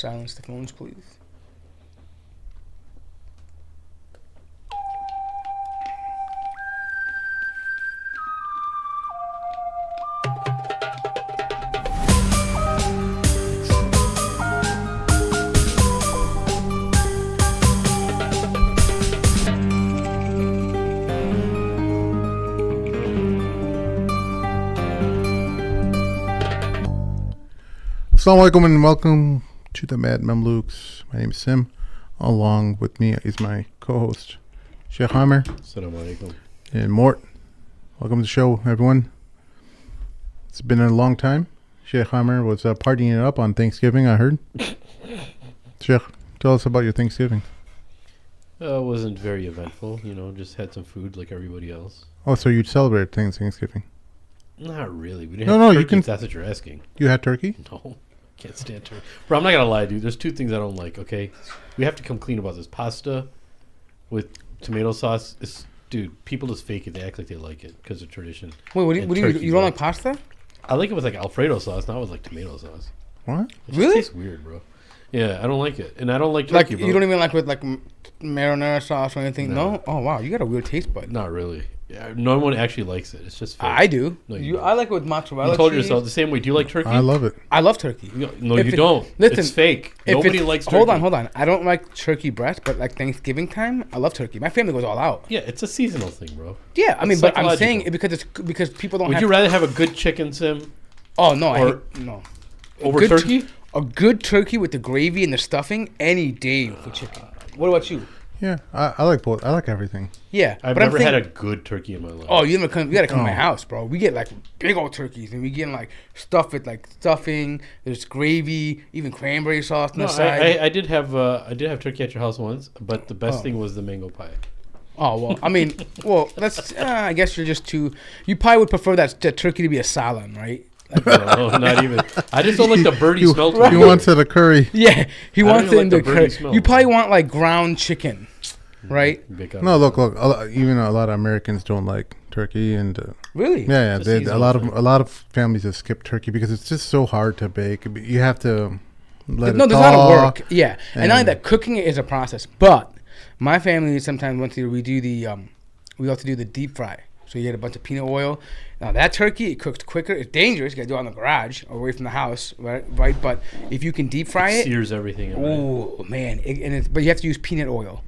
Silence the phones, please. Assalamu alaikum and welcome to the Mad Mamluks. My name is Sim. Along with me is my co-host, Sheikh Hammer. Assalamu alaikum. And Mort. Welcome to the show, everyone. It's been a long time. Sheikh Hammer was partying it up on Thanksgiving, I heard. Sheikh, tell us about your Thanksgiving. It wasn't very eventful, just had some food like everybody else. Oh, so you celebrated Thanksgiving? Not really. We didn't have turkey, you can. if that's what you're asking. You had turkey? No. Can't stand turkey. Bro, I'm not going to lie, dude. There's two things I don't like, okay? We have to come clean about this. Pasta with tomato sauce. Dude, people just fake it. They act like they like it because of tradition. Wait, what do you don't like pasta? I like it with like Alfredo sauce, not with like tomato sauce. What? It Really? tastes weird, bro. Yeah, I don't like it. And I don't like turkey, bro. You don't even like with like marinara sauce or anything? No? Oh, wow. You got a weird taste bud. Not really. Yeah, no one actually likes it. It's just fake. I do. No, you don't. I like it with mozzarella You told cheese. yourself the same way. Do you like turkey? I love it. I love turkey. No, you don't. Listen, it's fake. Nobody likes turkey. Hold on. I don't like turkey breast, but like Thanksgiving time, I love turkey. My family goes all out. Yeah, it's a seasonal thing, bro. Yeah, I mean, but I'm psychological. saying it because people don't Would you rather have a good chicken, Sim, Oh, no. or- No. over turkey? A good turkey with the gravy and the stuffing any day for chicken. What about you? Yeah, I like both. I like everything. Yeah. I've but never I'm had thinking, a good turkey in my life. Oh, you gotta come to my Oh. house, bro. We get like big old turkeys, and we get like stuff with like stuffing. There's gravy, even cranberry sauce on no, the side. I did have turkey at your house once, but the best thing was the mango pie. Oh well, I mean, that's. I guess you're just too. You probably would prefer that turkey to be a salad, right? No, not even. I just don't like the birdie smell. He wants it a curry. Yeah, he wants don't it in even the like the birdie curry. smell. You probably want like ground chicken, right? No, look. Even a lot of Americans don't like turkey, and Really? yeah, It's a a lot seasonal of families just skip turkey because it's just so hard to bake. You have to let No, it there's a lot of thaw. work. Yeah, and not only that, cooking it is a process. But my family sometimes we also do the deep fry. So you get a bunch of peanut oil. Now that turkey, it cooks quicker. It's dangerous. You got to do it in the garage or away from the house, right? But if you can deep fry it, sears everything. oh man! But you have to use peanut oil.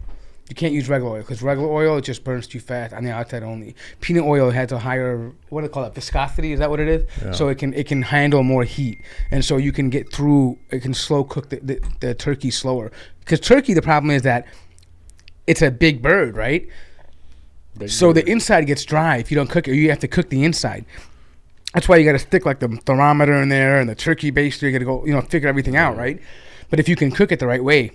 You can't use regular oil because regular oil, it just burns too fast on the outside only. Peanut oil has a higher, what do they call it, viscosity? Is that what it is? Yeah. So it can handle more heat, and so you can get through. It can slow cook the turkey slower. Because turkey, the problem is that it's a big bird, right? So the inside gets dry if you don't cook it. You have to cook the inside. That's why you got to stick like the thermometer in there and the turkey baster. You got to go, figure everything out, right? But if you can cook it the right way,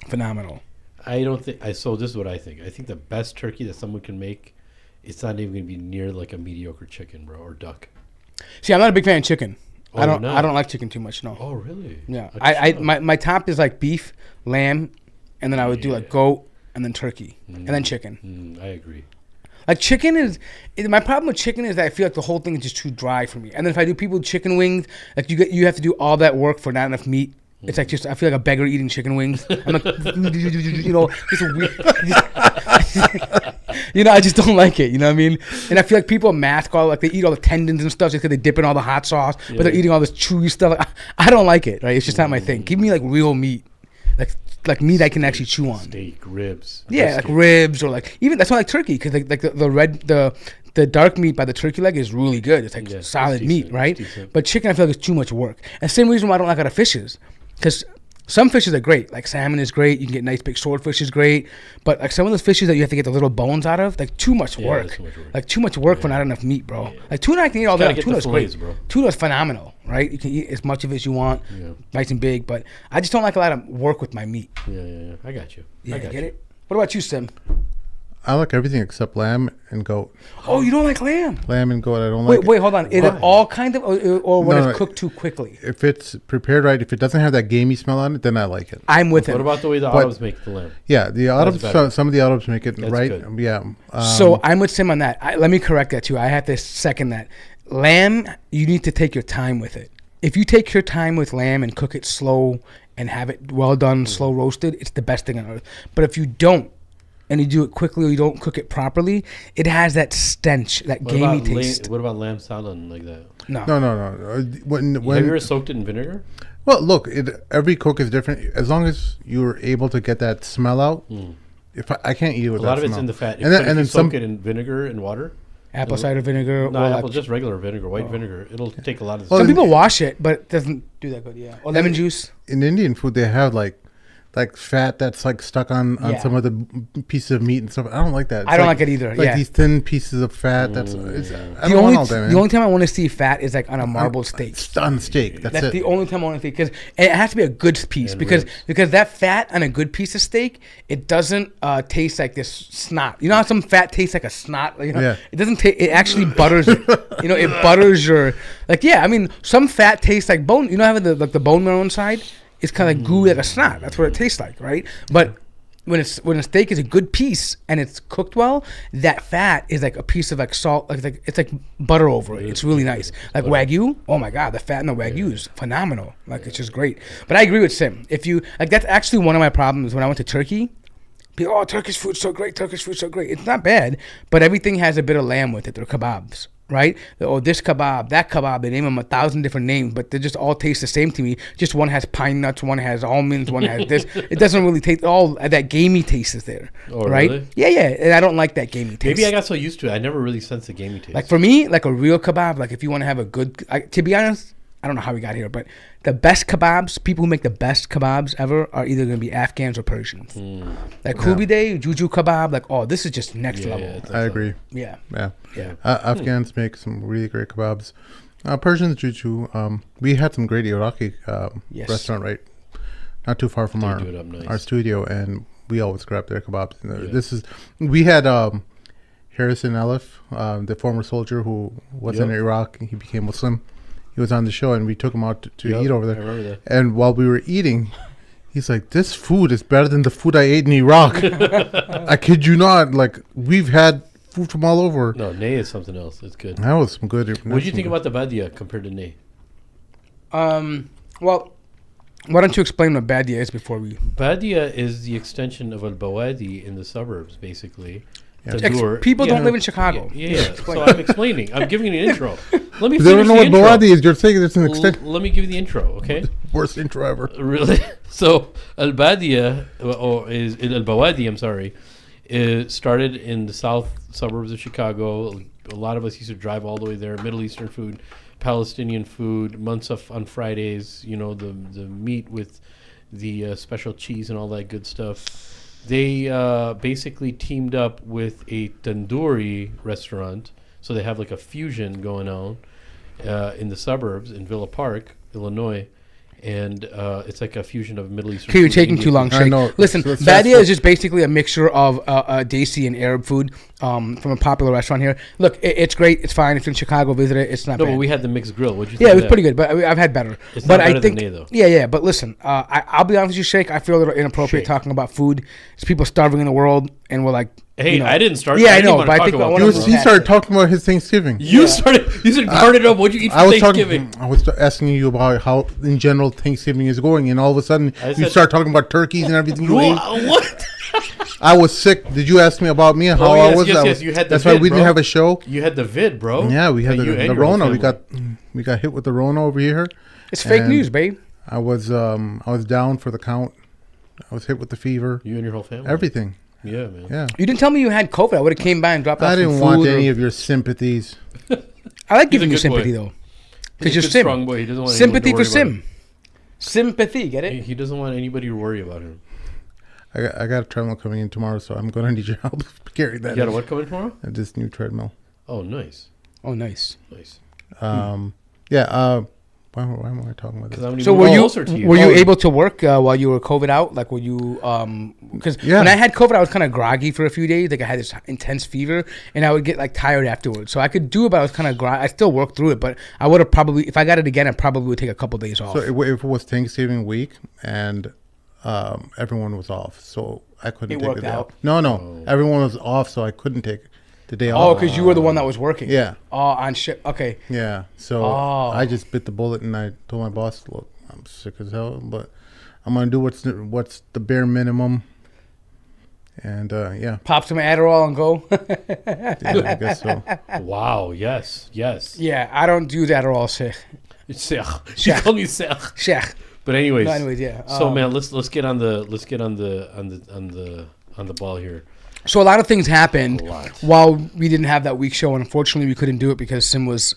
phenomenal. I don't think. So this is what I think. I think the best turkey that someone can make, it's not even going to be near like a mediocre chicken, bro, or duck. See, I'm not a big fan of chicken. Oh, I you're not? don't like chicken too much. No. Oh, really? Yeah. Like My top is like beef, lamb, and then I would do like Yeah. goat and then turkey and then chicken. I agree. Like chicken my problem with chicken is that I feel like the whole thing is just too dry for me. And then if I do people with chicken wings, like you have to do all that work for not enough meat. It's like I feel like a beggar eating chicken wings. I'm like, just a weird. I just don't like it. You know what I mean? And I feel like people mask they eat all the tendons and stuff just because they dip in all the hot sauce, but they're eating all this chewy stuff. Like, I don't like it. Right? It's just not my thing. Give me like real meat, like meat I can actually chew on. Steak, ribs. Yeah, brisket. like ribs or like even that's why I like turkey because like the dark meat by the turkey leg is really good. It's like solid it's meat, decent, right? it's decent. But chicken I feel like it's too much work. And same reason why I don't like other fishes, because some fishes are great. Like salmon is great. You can get nice big swordfish is great. But like some of those fishes that you have to get the little bones out of, like too much work. that's too much work. Like too much work for not enough meat, bro. Yeah. Like tuna I can eat all Gotta day. get Tuna's the great. fillets, bro. Tuna's phenomenal, right? You can eat as much of it as you want, nice and big. But I just don't like a lot of work with my meat. Yeah. I got you. Yeah, I got get you. it? What about you, Sim? I like everything except lamb and goat. Oh, you don't like lamb? Lamb and goat, I don't like. Wait, hold on. Is it all kind of, or when No, it's cooked too quickly? If it's prepared right, if it doesn't have that gamey smell on it, then I like it. I'm with What him. about the way the Arabs make the lamb? Yeah, the Arabs. better. Some of the Arabs make it That's right. good. Yeah. So I'm with Sim on that. Let me correct that too. I have to second that. Lamb, you need to take your time with it. if you take your time with lamb and cook it slow and have it well done, slow roasted, it's the best thing on earth. But if you don't, and you do it quickly or you don't cook it properly, it has that stench, that gamey taste. What about lamb salad like that? No. When Have you ever soaked it in vinegar? well, look, every cook is different. As long as you're able to get that smell out, if I can't eat it with A that lot of smell. it's in the fat. And then you some soak it in vinegar and water. Apple cider vinegar. No, or just regular vinegar, white vinegar. It'll take a lot of. some people wash it, but it doesn't do that good. Yeah. Or lemon juice. in Indian food, they have like fat that's like stuck on some of the pieces of meat and stuff. I don't like that. I don't like it either. Like Yeah. these thin pieces of fat. I The don't want all that, man. only time I want to see fat is like on a marbled steak. It's on steak. That's it. The only time I want to see, because it has to be a good piece, And because ribs. that fat on a good piece of steak, it doesn't taste like this snot. You know how some fat tastes like a snot? You know, Yeah. It doesn't taste. It actually butters it. You know, it butters your I mean, some fat tastes like bone. You know, having the bone marrow inside, it's kind of like gooey like a snot. That's what it tastes like, right? But when a steak is a good piece and it's cooked well, that fat is like a piece of like salt, like it's like butter over it. It's really nice. Like Wagyu, oh my god, the fat in the Wagyu is phenomenal. Like it's just great. But I agree with Sim. If you that's actually one of my problems when I went to Turkey. People, oh, Turkish food's so great. Turkish food's so great. It's not bad, but everything has a bit of lamb with it. They're kebabs, right? Oh, this kebab, that kebab. They name them 1,000 different names, but they just all taste the same to me. Just one has pine nuts, one has almonds, one has this. It doesn't really taste all that gamey taste is there, Oh, right? really? Yeah, and I don't like that gamey taste. Maybe I got so used to it, I never really sensed the gamey taste. Like for me, like a real kebab. Like if you want to have a good, to be honest, I don't know how we got here, but the best kebabs, people who make the best kebabs ever, are either going to be Afghans or Persians. Like Kubide, Juju kebab, like, oh, this is just next level. I agree. Yeah. Yeah. Afghans make some really great kebabs. Persians, Juju. We had some great Iraqi restaurant right not too far from They our do it up nice. our studio, and we always grab their kebabs. We had Harrison Elif, the former soldier who was in Iraq. He became Muslim. He was on the show, and we took him out to eat over there. I remember that. And while we were eating, he's like, "This food is better than the food I ate in Iraq." I kid you not. Like, we've had food from all over. No, Ney is something else. It's good. That was some good. What did you think about the Badia compared to Ney? Well, why don't you explain what Badia is before we... Badia is the extension of Al-Bawadi in the suburbs, basically. Yeah. Tandoor. People don't live in Chicago. Yeah. So I'm explaining. I'm giving you an intro. Let me They don't finish know the what intro. Bawadi is. You're saying it's an extent. Let me give you the intro, okay? Worst intro ever. Really? So Al-Badia, or is Al-Bawadi, I'm sorry, started in the south suburbs of Chicago. A lot of us used to drive all the way there. Middle Eastern food, Palestinian food, munsaf on Fridays, you know, the meat with the special cheese and all that good stuff. They basically teamed up with a tandoori restaurant. So they have like a fusion going on in the suburbs in Villa Park, Illinois. And it's like a fusion of Middle Eastern Okay, you're food, taking Indian too long, food. Shay. I know. Listen, Let's Badia fast is just basically a mixture of Desi and Arab food from a popular restaurant here. Look, it's great. It's fine. If you're in Chicago, visit it. It's not No, bad. but we had the mixed grill. What'd you think? Yeah, it of was that? pretty good, but I've had better. It's but not better I think, than Ney, though. Yeah. But listen, I'll be honest with you, Sheikh. I feel a little inappropriate Sheikh. talking about food. There's people starving in the world, and we're like, Hey, you know, I didn't start. Yeah, I didn't know, wanna but I talk think about I food. wanna- He started talking about his Thanksgiving. You started. You said started up. What'd you eat for I was Thanksgiving? talking. I was asking you about how, in general, Thanksgiving is going, and all of a sudden, I you said- start talking about turkeys and everything you ate. What? I was sick. Did you ask me about me and how yes, I was? yes, I yes, was- you had the That's why vid, we didn't bro. have a show. You had the vid, bro. Yeah, we had You the and your whole Rona. family. We got hit with the Rona over here. it's fake And news, babe. I was down for the count. I was hit with the fever. You and your whole family. Everything. Yeah, man. Yeah. You didn't tell me you had COVID. I would have came by and dropped off I some didn't food. want or- any of your sympathies. I like He's giving a you good sympathy boy. though, He's because a you're good, Sim. strong boy. He doesn't want Sympathy for anyone to worry about Sim. Sympathy, get him. it? He doesn't want anybody to worry about him. I got a treadmill coming in tomorrow, so I'm going to need your help carrying that. You got a what coming tomorrow? This new treadmill. Oh, nice, Oh, nice. nice. Yeah. Why am I talking about Because this? I'm So even closer to you. were you able to work while you were COVID out? Like, were you? Because Yeah. when I had COVID, I was kind of groggy for a few days. Like, I had this intense fever, and I would get like tired afterwards. So I could do it, but I was kind of groggy. I still worked through it, but I would have probably, if I got it again, I probably would take a couple days off. So if it was Thanksgiving week and everyone was off, so I couldn't It take worked a day out? off. No, everyone was off, so I couldn't take the day Oh, off. because you were the one that was working. Yeah. Oh, on shit. Okay. Yeah. So I just bit the bullet and I told my boss, look, I'm sick as hell, but I'm gonna do what's the bare minimum. And yeah. Pop some Adderall and go. Yeah, I guess so. Wow. Yes. Yeah, I don't do that at all, Sheikh. Sheikh. She called me Sheikh. Sheikh. But anyways. No, anyways, yeah. So man, let's get on the ball here. So a lot of things happened A lot. while we didn't have that week show. Unfortunately, we couldn't do it because Sim was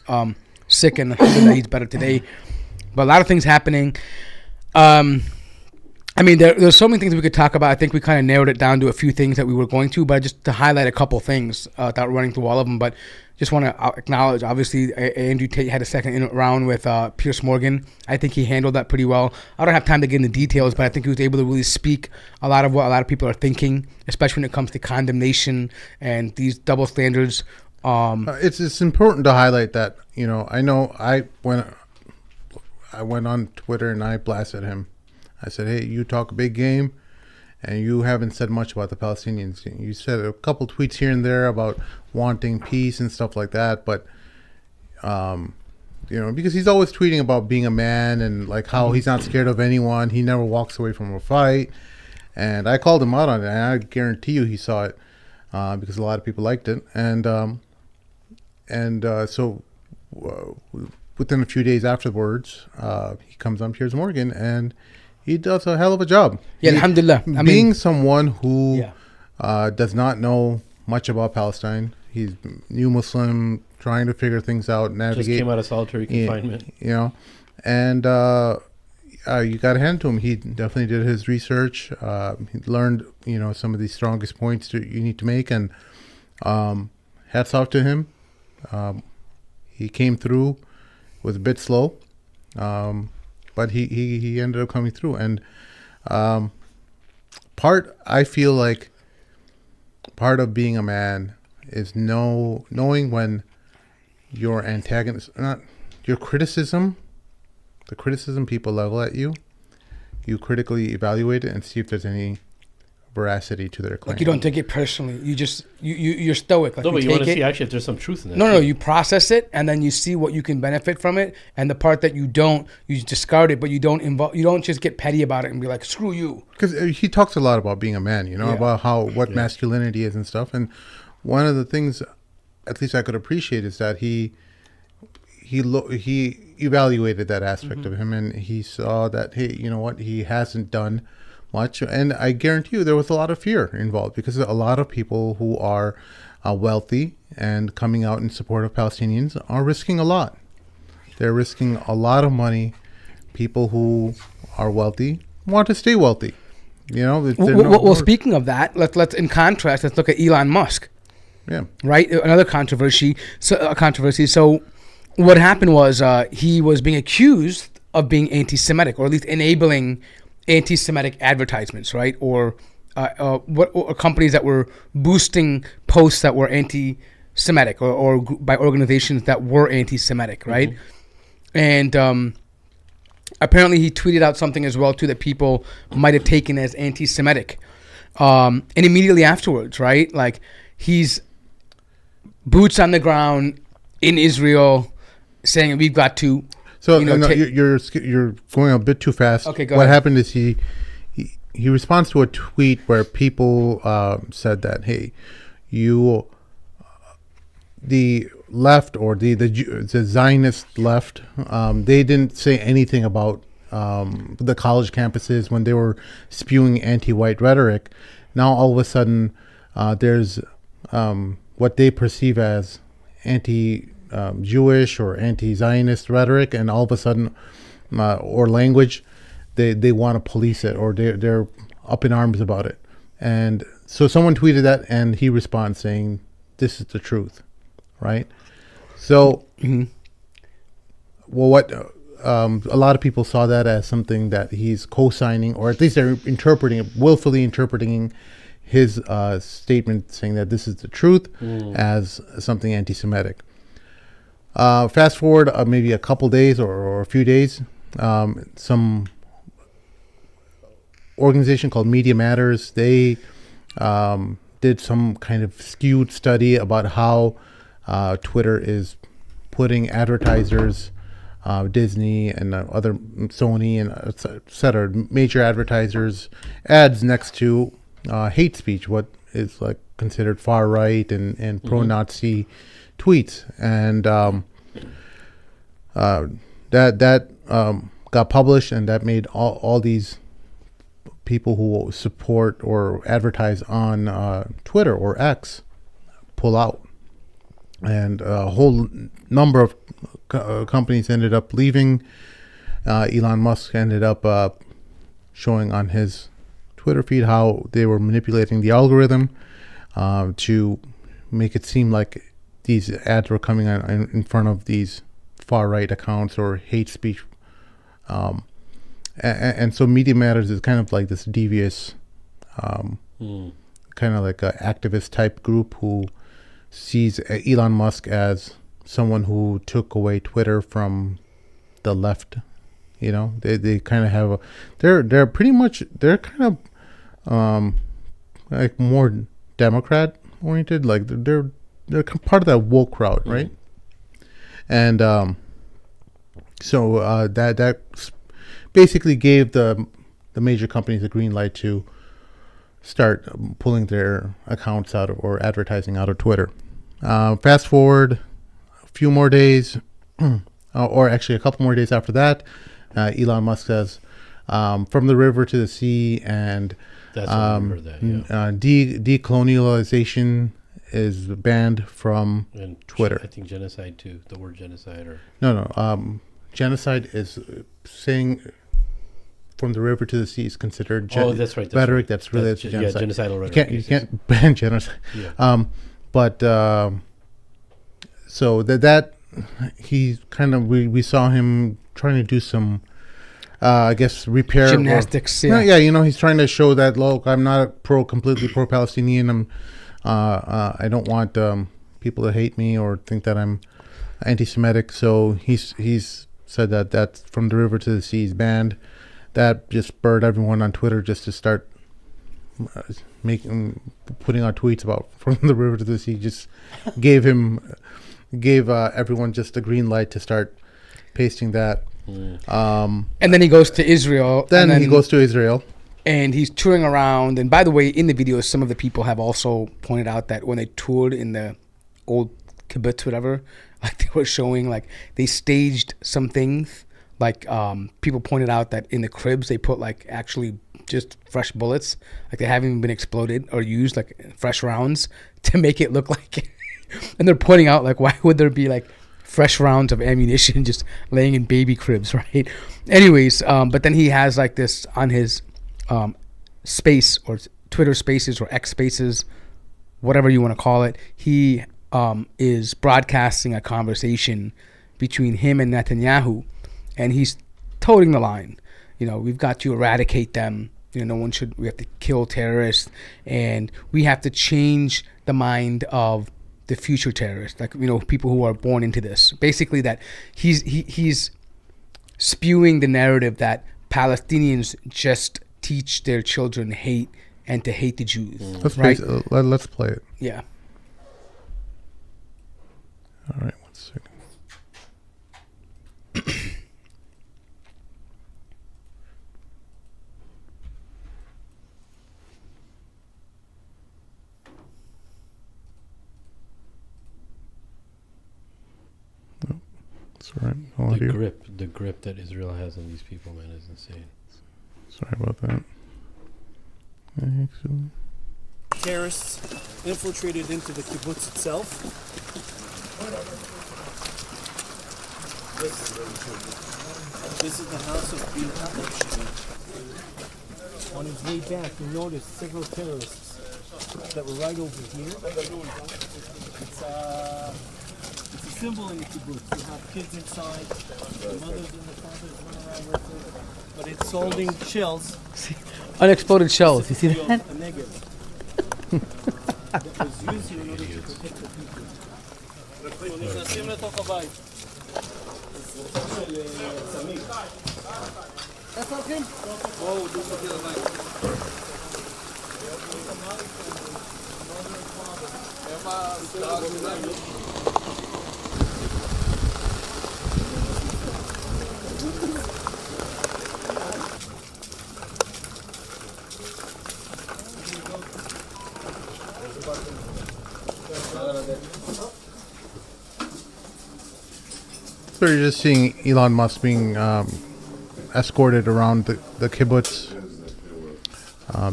sick, and he's better today. But a lot of things happening. I mean, there's so many things we could talk about. I think we kind of narrowed it down to a few things that we were going to, but just to highlight a couple things without running through all of them. But just want to acknowledge, obviously, Andrew Tate had a second round with Piers Morgan. I think he handled that pretty well. I don't have time to get into details, but I think he was able to really speak a lot of what a lot of people are thinking, especially when it comes to condemnation and these double standards. It's important to highlight that. I went on Twitter and I blasted him. I said, hey, you talk a big game, and you haven't said much about the Palestinians. You said a couple tweets here and there about wanting peace and stuff like that, but, because he's always tweeting about being a man and, like, how he's not scared of anyone. He never walks away from a fight. And I called him out on it, and I guarantee you he saw it because a lot of people liked it. So within a few days afterwards, he comes on Piers Morgan, and he does a hell of a job. Yeah, alhamdulillah. Being someone who does not know much about Palestine, he's new Muslim, trying to figure things out, navigate. Just came out of solitary confinement. And you got to hand it to him. He definitely did his research. He learned, some of the strongest points you need to make, and hats off to him. He came through, was a bit slow. But he ended up coming through. And I feel like part of being a man is knowing when your antagonist, not your criticism, the criticism people level at you, you critically evaluate it and see if there's any veracity to their claim. Like, you don't take it personally. You just you're stoic. Like, No, but you take want to it. see actually if there's some truth in that. No, you process it, and then you see what you can benefit from it, and the part that you don't, you discard it. But you don't You don't just get petty about it and be like, "Screw you." Because he talks a lot about being a man, about what masculinity is and stuff. And one of the things, at least I could appreciate, is that he evaluated that aspect of him, and he saw that, hey, you know what, he hasn't done much. And I guarantee you there was a lot of fear involved, because a lot of people who are wealthy and coming out in support of Palestinians are risking a lot. They're risking a lot of money. People who are wealthy want to stay wealthy. Well, speaking of that, let's in contrast, let's look at Elon Musk. Yeah. Right. Another controversy. So what happened was he was being accused of being anti-Semitic, or at least enabling anti-Semitic advertisements, right? Or companies that were boosting posts that were anti-Semitic, or by organizations that were anti-Semitic, right? Mm-hmm. And apparently he tweeted out something as well too that people might have taken as anti-Semitic. And immediately afterwards, right? Like, he's boots on the ground in Israel, saying we've got to. So you're going a bit too fast. Okay, go What ahead. happened is he responds to a tweet where people said that, hey, the left, or the Zionist left, they didn't say anything about the college campuses when they were spewing anti-white rhetoric. Now all of a sudden there's what they perceive as anti-Jewish or anti-Zionist rhetoric, and all of a sudden, or language, they want to police it, or they're up in arms about it. And so someone tweeted that, and he responds saying, "This is the truth," right? So, well, what a lot of people saw that as something that he's co-signing, or at least they're willfully interpreting his statement saying that this is the truth as something anti-Semitic. Fast forward maybe a couple days or a few days, some organization called Media Matters, they did some kind of skewed study about how Twitter is putting advertisers, Disney and other Sony and et cetera, major advertisers, ads next to hate speech, what is like considered far right and pro-Nazi tweets, and that got published, and that made all these people who support or advertise on Twitter or X pull out, and a whole number of companies ended up leaving. Elon Musk ended up showing on his Twitter feed how they were manipulating the algorithm to make it seem like these ads were coming in front of these far right accounts or hate speech. And so Media Matters is kind of like this devious, kind of like an activist type group who sees Elon Musk as someone who took away Twitter from the left. You know, they kind of have they're pretty much, they're kind of like more Democrat oriented. Like they're part of that woke crowd, right? And so that basically gave the major companies the green light to start pulling their accounts out of, or advertising out of Twitter. Fast forward a few more days, or actually a couple more days after that, Elon Musk says, from the river to the sea, and That's what I heard that, yeah. Decolonialization is banned from And Twitter. I think genocide too. The word genocide, or No. Genocide is saying from the river to the sea is considered that's right. rhetoric that's related to genocide. Yeah, genocidal rhetoric. You can't ban genocide. Yeah. So that he kind of, we saw him trying to do some I guess repair gymnastics. He's trying to show that, look, I'm not completely pro-Palestinian. I don't want people to hate me or think that I'm anti-Semitic. So he's said that from the river to the sea is banned. That just spurred everyone on Twitter just to start putting out tweets about from the river to the sea. Just gave everyone just a green light to start pasting that. And then he goes to Israel. And he's touring around. And by the way, in the video, some of the people have also pointed out that when they toured in the old kibbutz, whatever, like they were showing, like they staged some things. Like people pointed out that in the cribs, they put like actually just fresh bullets. Like they haven't even been exploded or used, like fresh rounds to make it look like. And they're pointing out, like, why would there be like fresh rounds of ammunition just laying in baby cribs, right? Anyways, but then he has like this on his space or Twitter Spaces or X Spaces, whatever you want to call it. He is broadcasting a conversation between him and Netanyahu, and he's toting the line. You know, we've got to eradicate them. You know, we have to kill terrorists, and we have to change the mind of the future terrorists, like, you know, people who are born into this. Basically, that he's spewing the narrative that Palestinians just teach their children hate and to hate the Jews. Let's play it. Yeah. All right, 1 second. All right. The grip that Israel has on these people, man, is insane. Sorry about that. Actually, terrorists infiltrated into the kibbutz itself. This is the house of Bilhah. On his way back, he noticed several terrorists that were right over here. It's a symbol in the kibbutz. You have kids inside, the mothers and the fathers run around with it, but it's holding shells. Unexploded shells. You see that? That was used in order to protect the people. נכנסים לתוך הבית. איפה הולכים? בואו, דו סוגי לבית. So you're just seeing Elon Musk being escorted around the kibbutz.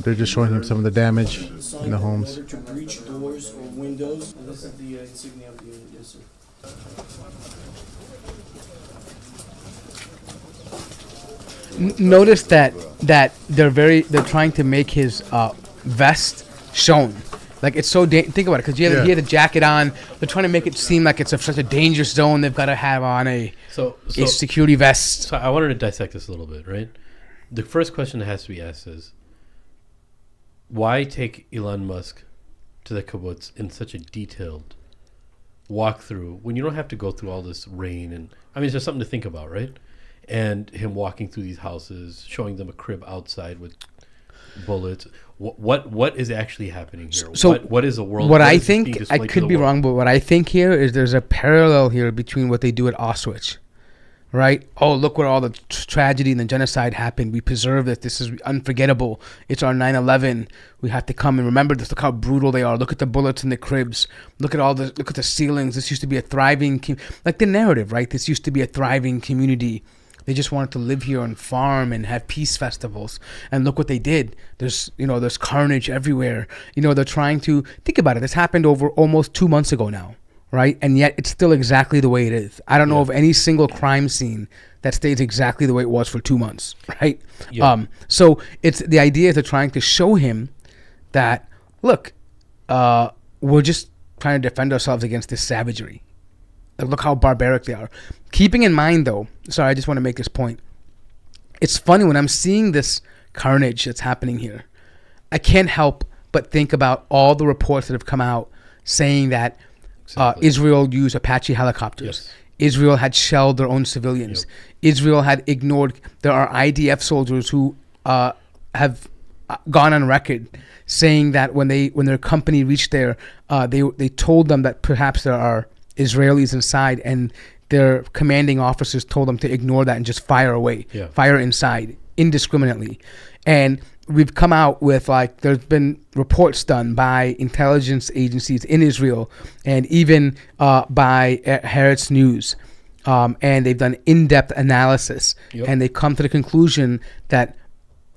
They're just showing him some of the damage in the homes. In order to breach doors or windows. And this is the insignia of the unit, yes, sir. Notice that they're trying to make his vest shown. Like it's so think about it, because he had a jacket on. They're trying to make it seem like it's such a dangerous zone. They've got to have on a security vest. So I wanted to dissect this a little bit, right? The first question that has to be asked is, why take Elon Musk to the kibbutz in such a detailed walkthrough when you don't have to go through all this rain? And I mean, it's just something to think about, right? And him walking through these houses, showing them a crib outside with bullets. What is actually happening here? So what is the world? What I think, I could be wrong, but what I think here is there's a parallel here between what they do at Auschwitz, right? Oh, look where all the tragedy and the genocide happened. We preserve this. This is unforgettable. It's our 9/11. We have to come and remember this. Look how brutal they are. Look at the bullets in the cribs. Look at look at the ceilings. This used to be a thriving, like the narrative, right? This used to be a thriving community. They just wanted to live here and farm and have peace festivals. And look what they did. There's carnage everywhere. They're trying to think about it. This happened over almost 2 months ago now, right? And yet it's still exactly the way it is. I don't know of any single crime scene that stays exactly the way it was for 2 months, right? Yeah. So it's the idea is they're trying to show him that, look, we're just trying to defend ourselves against this savagery. Look how barbaric they are. Keeping in mind, though, sorry, I just want to make this point. It's funny when I'm seeing this carnage that's happening here. I can't help but think about all the reports that have come out saying that Israel used Apache helicopters. Yes. Israel had shelled their own civilians. Yep. Israel had ignored. There are IDF soldiers who have gone on record saying that when their company reached there, they told them that perhaps there are Israelis inside, and their commanding officers told them to ignore that and just fire away, fire inside indiscriminately. And we've come out with, there's been reports done by intelligence agencies in Israel and even by Haaretz News, and they've done in-depth analysis, and they come to the conclusion that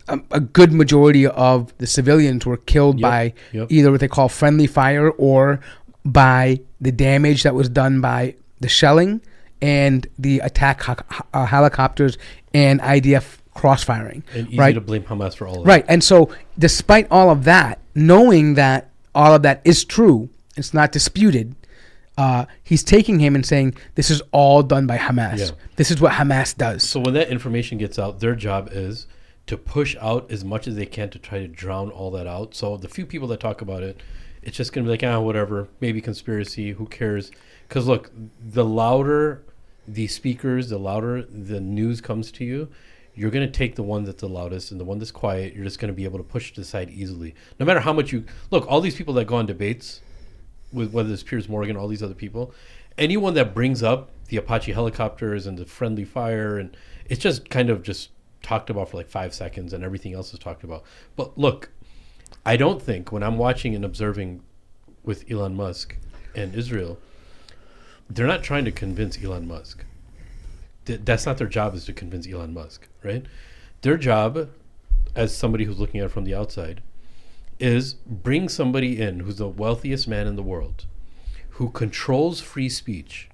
a good majority of the civilians were killed by either what they call friendly fire or by the damage that was done by the shelling and the attack helicopters and IDF crossfiring. And easy to blame Hamas for all of that. Right. And so despite all of that, knowing that all of that is true, it's not disputed, he's taking him and saying, this is all done by Hamas. Yeah. This is what Hamas does. So when that information gets out, their job is to push out as much as they can to try to drown all that out. So the few people that talk about it, it's just going to be like, whatever, maybe conspiracy, who cares? Because look, the louder the speakers, the louder the news comes to you, you're going to take the one that's the loudest, and the one that's quiet, you're just going to be able to push to the side easily. No matter how much you... Look, all these people that go on debates, with whether it's Piers Morgan, all these other people, anyone that brings up the Apache helicopters and the friendly fire, and it's just kind of just talked about for 5 seconds, and everything else is talked about. But look, I don't think when I'm watching and observing with Elon Musk and Israel, they're not trying to convince Elon Musk. That's not their job, is to convince Elon Musk, right? Their job, as somebody who's looking at it from the outside, is bring somebody in who's the wealthiest man in the world, who controls free speech,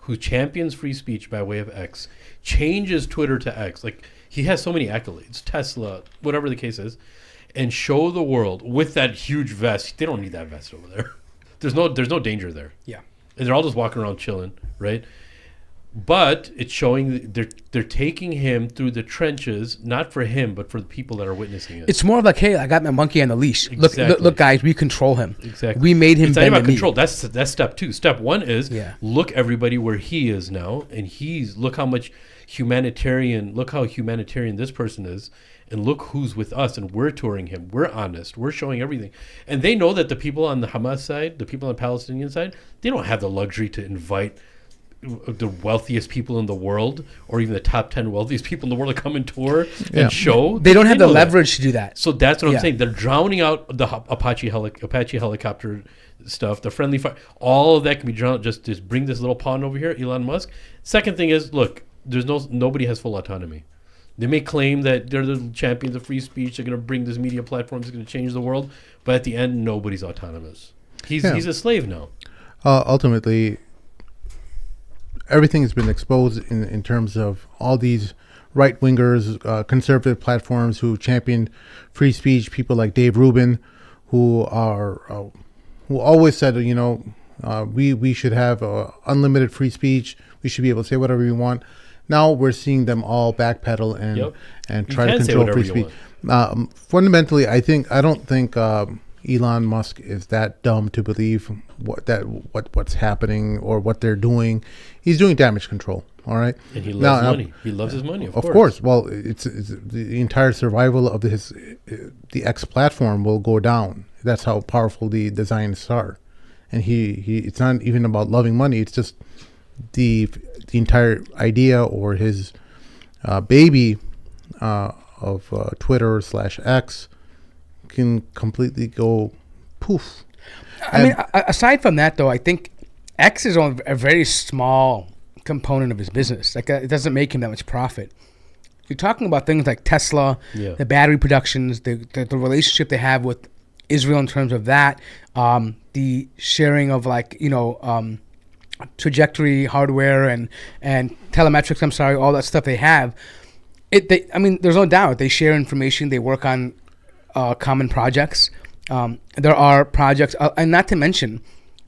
who champions free speech by way of X, changes Twitter to X. He has so many accolades, Tesla, whatever the case is, and show the world with that huge vest. They don't need that vest over there. There's no danger there. Yeah. And they're all just walking around chilling, right? But it's showing they're taking him through the trenches, not for him, but for the people that are witnessing it. It's more of hey, I got my monkey on the leash. Exactly. Look, guys, we control him. Exactly. We made him. It's not about control. That's step 2. Step 1 is look everybody where he is now, and look how much humanitarian. Look how humanitarian this person is, and look who's with us, and we're touring him. We're honest. We're showing everything, and they know that the people on the Hamas side, the people on the Palestinian side, they don't have the luxury to invite the wealthiest people in the world, or even the top 10 wealthiest people in the world, to come and tour and show. They don't have the know leverage that. to do that. So that's what I'm saying. They're drowning out the Apache helicopter stuff, the friendly fire. All of that can be drowned. Just bring this little pawn over here, Elon Musk. Second thing is, look, nobody has full autonomy. They may claim that they're the champions of free speech. They're going to bring this media platform that's going to change the world. But at the end, nobody's autonomous. He's a slave now. Ultimately, everything has been exposed in terms of all these right-wingers, conservative platforms who championed free speech, people like Dave Rubin, who always said, we should have unlimited free speach. We should be able to say whatever we want. Now we're seeing them all backpedal and try to control free speech. Fundamentally, I don't think Elon Musk is that dumb to believe what's happening or what they're doing. He's doing damage control. All right, and he loves money. He loves his money. Of course. Well, it's the entire survival of the X platform will go down. That's how powerful the Zionists are, and he it's not even about loving money. It's just the entire idea, or his baby of Twitter /X can completely go poof. I mean, aside from that, though, I think X is on a very small component of his business. Like, it doesn't make him that much profit. You're talking about things like Tesla, the battery productions, the relationship they have with Israel in terms of that, the sharing of trajectory hardware and telemetrics. I'm sorry, all that stuff they have. There's no doubt they share information. They work on common projects. There are projects, and not to mention,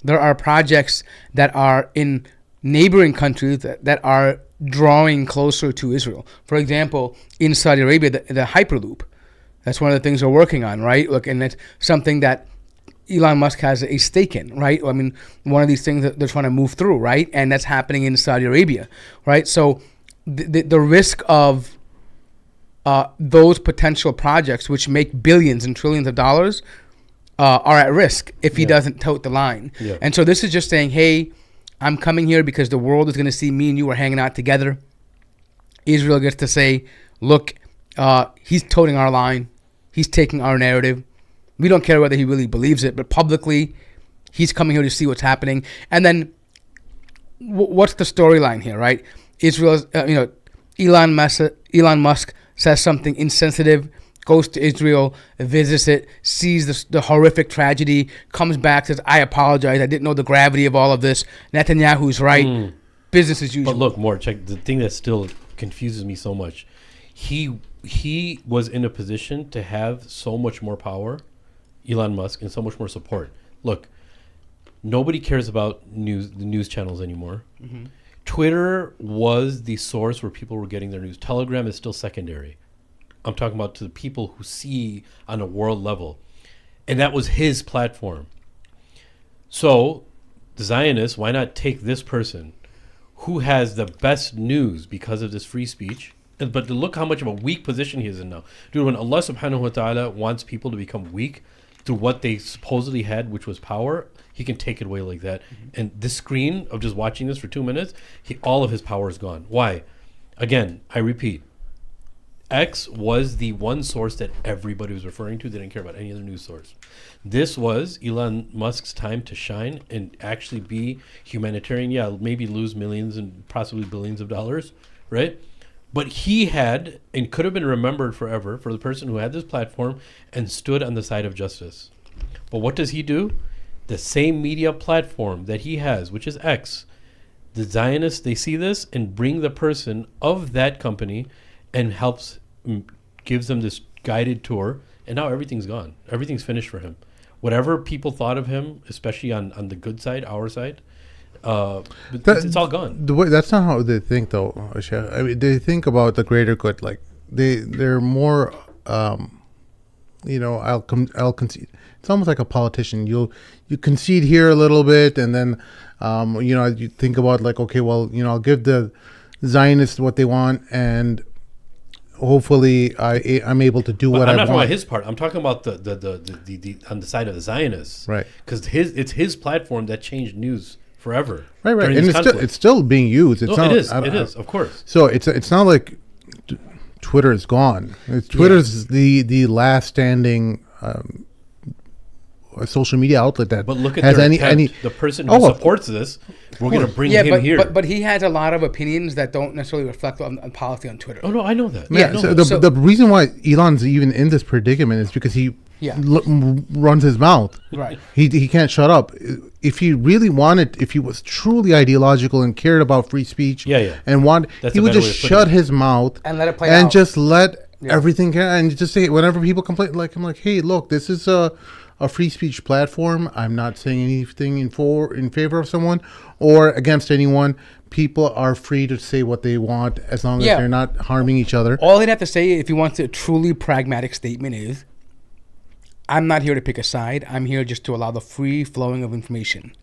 there are projects that are in neighboring countries that are drawing closer to Israel. For example, in Saudi Arabia, the Hyperloop. That's one of the things they're working on, right? Look, and it's something that Elon Musk has a stake in, right? I mean, one of these things that they're trying to move through, right? And that's happening in Saudi Arabia, right? So the risk of those potential projects, which make billions and trillions of dollars, are at risk if he doesn't tote the line. Yeah. And so this is just saying, hey, I'm coming here because the world is going to see me and you are hanging out together. Israel gets to say, look, he's toting our line. He's taking our narrative. We don't care whether he really believes it, but publicly, he's coming here to see what's happening. And then, what's the storyline here, right? Israel's, Elon Musk says something insensitive, goes to Israel, visits it, sees the horrific tragedy, comes back, says, I apologize, I didn't know the gravity of all of this. Netanyahu's right. Business as usual. But look, check the thing that still confuses me so much. He was in a position to have so much more power, Elon Musk, and so much more support. Look, nobody cares about the news channels anymore. Mm-hmm. Twitter was the source where people were getting their news. Telegram is still secondary. I'm talking about to the people who see on a world level. And that was his platform. So, the Zionists, why not take this person who has the best news because of this free speech? But look how much of a weak position he is in now. Dude, when Allah subhanahu wa ta'ala wants people to become weak through what they supposedly had, which was power, he can take it away like that. Mm-hmm. And this screen of just watching this for 2 minutes, all of his power is gone. Why? Again, I repeat, X was the one source that everybody was referring to. They didn't care about any other news source. This was Elon Musk's time to shine and actually be humanitarian. Yeah, maybe lose millions and possibly billions of dollars, right? But he had and could have been remembered forever for the person who had this platform and stood on the side of justice. But what does he do? The same media platform that he has, which is X, the Zionists, they see this and bring the person of that company and gives them this guided tour, and now everything's gone. Everything's finished for him. Whatever people thought of him, especially on the good side, our side, it's all gone. That's not how they think, though, Sheikh. I mean, they think about the greater good. Like they're more, I'll concede. It's almost like a politician. You concede here a little bit, and then, you think about like, okay, well, I'll give the Zionists what they want, and hopefully I'm able to do But what I I'm want. not talking about his part. I'm talking about the on the side of the Zionists, Right. Because it's his platform that changed news forever. Right, during and this conflict. it's still being used. It's No, not. it is. I don't- It is, of course. So it's not like Twitter is gone. Twitter's the last standing social media outlet that But look at has their any attempt. The person who Oh, supports this, we're going to bring him here. but he has a lot of opinions that don't necessarily reflect on policy on Twitter. Oh no, I know that. Yeah, I know so that. the reason why Elon's even in this predicament is because he runs his mouth. Right. He can't shut up. If he really wanted, if he was truly ideological and cared about free speech, and That's he a would better just way of putting shut it. his mouth And let it play and out. just let everything and just say whenever people complain, like I'm like, hey, look, this is a free speech platform. I'm not saying anything in favor of someone or against anyone. People are free to say what they want as long as they're not harming each other. All he'd have to say if he wants a truly pragmatic statement is, I'm not here to pick a side. I'm here just to allow the free flowing of information.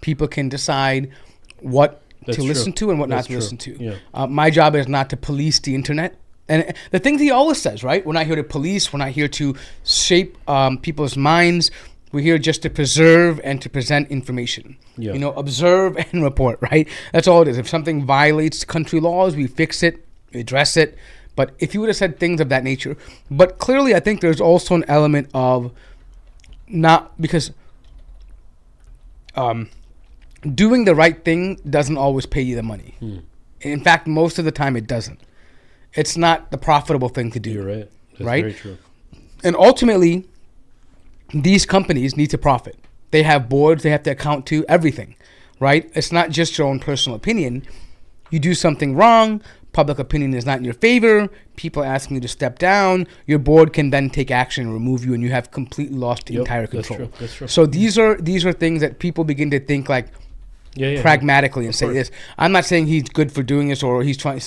People can decide what to listen to and what not to listen to. Yeah. My job is not to police the internet. And the things he always says, right? We're not here to police. We're not here to shape people's minds. We're here just to preserve and to present information. Yeah. Observe and report, right? That's all it is. If something violates country laws, we fix it, we address it. But if you would have said things of that nature, but clearly I think there's also an element of not because doing the right thing doesn't always pay you the money. In fact, most of the time it doesn't. It's not the profitable thing to do. You're right. That's right? very true. And ultimately, these companies need to profit. They have boards they have to account to, everything, right? It's not just your own personal opinion. You do something wrong, public opinion is not in your favor, people are asking you to step down, your board can then take action and remove you, and you have completely lost the entire control. That's true. So these are things that people begin to think like pragmatically and say this. I'm not saying he's good for doing this or he's trying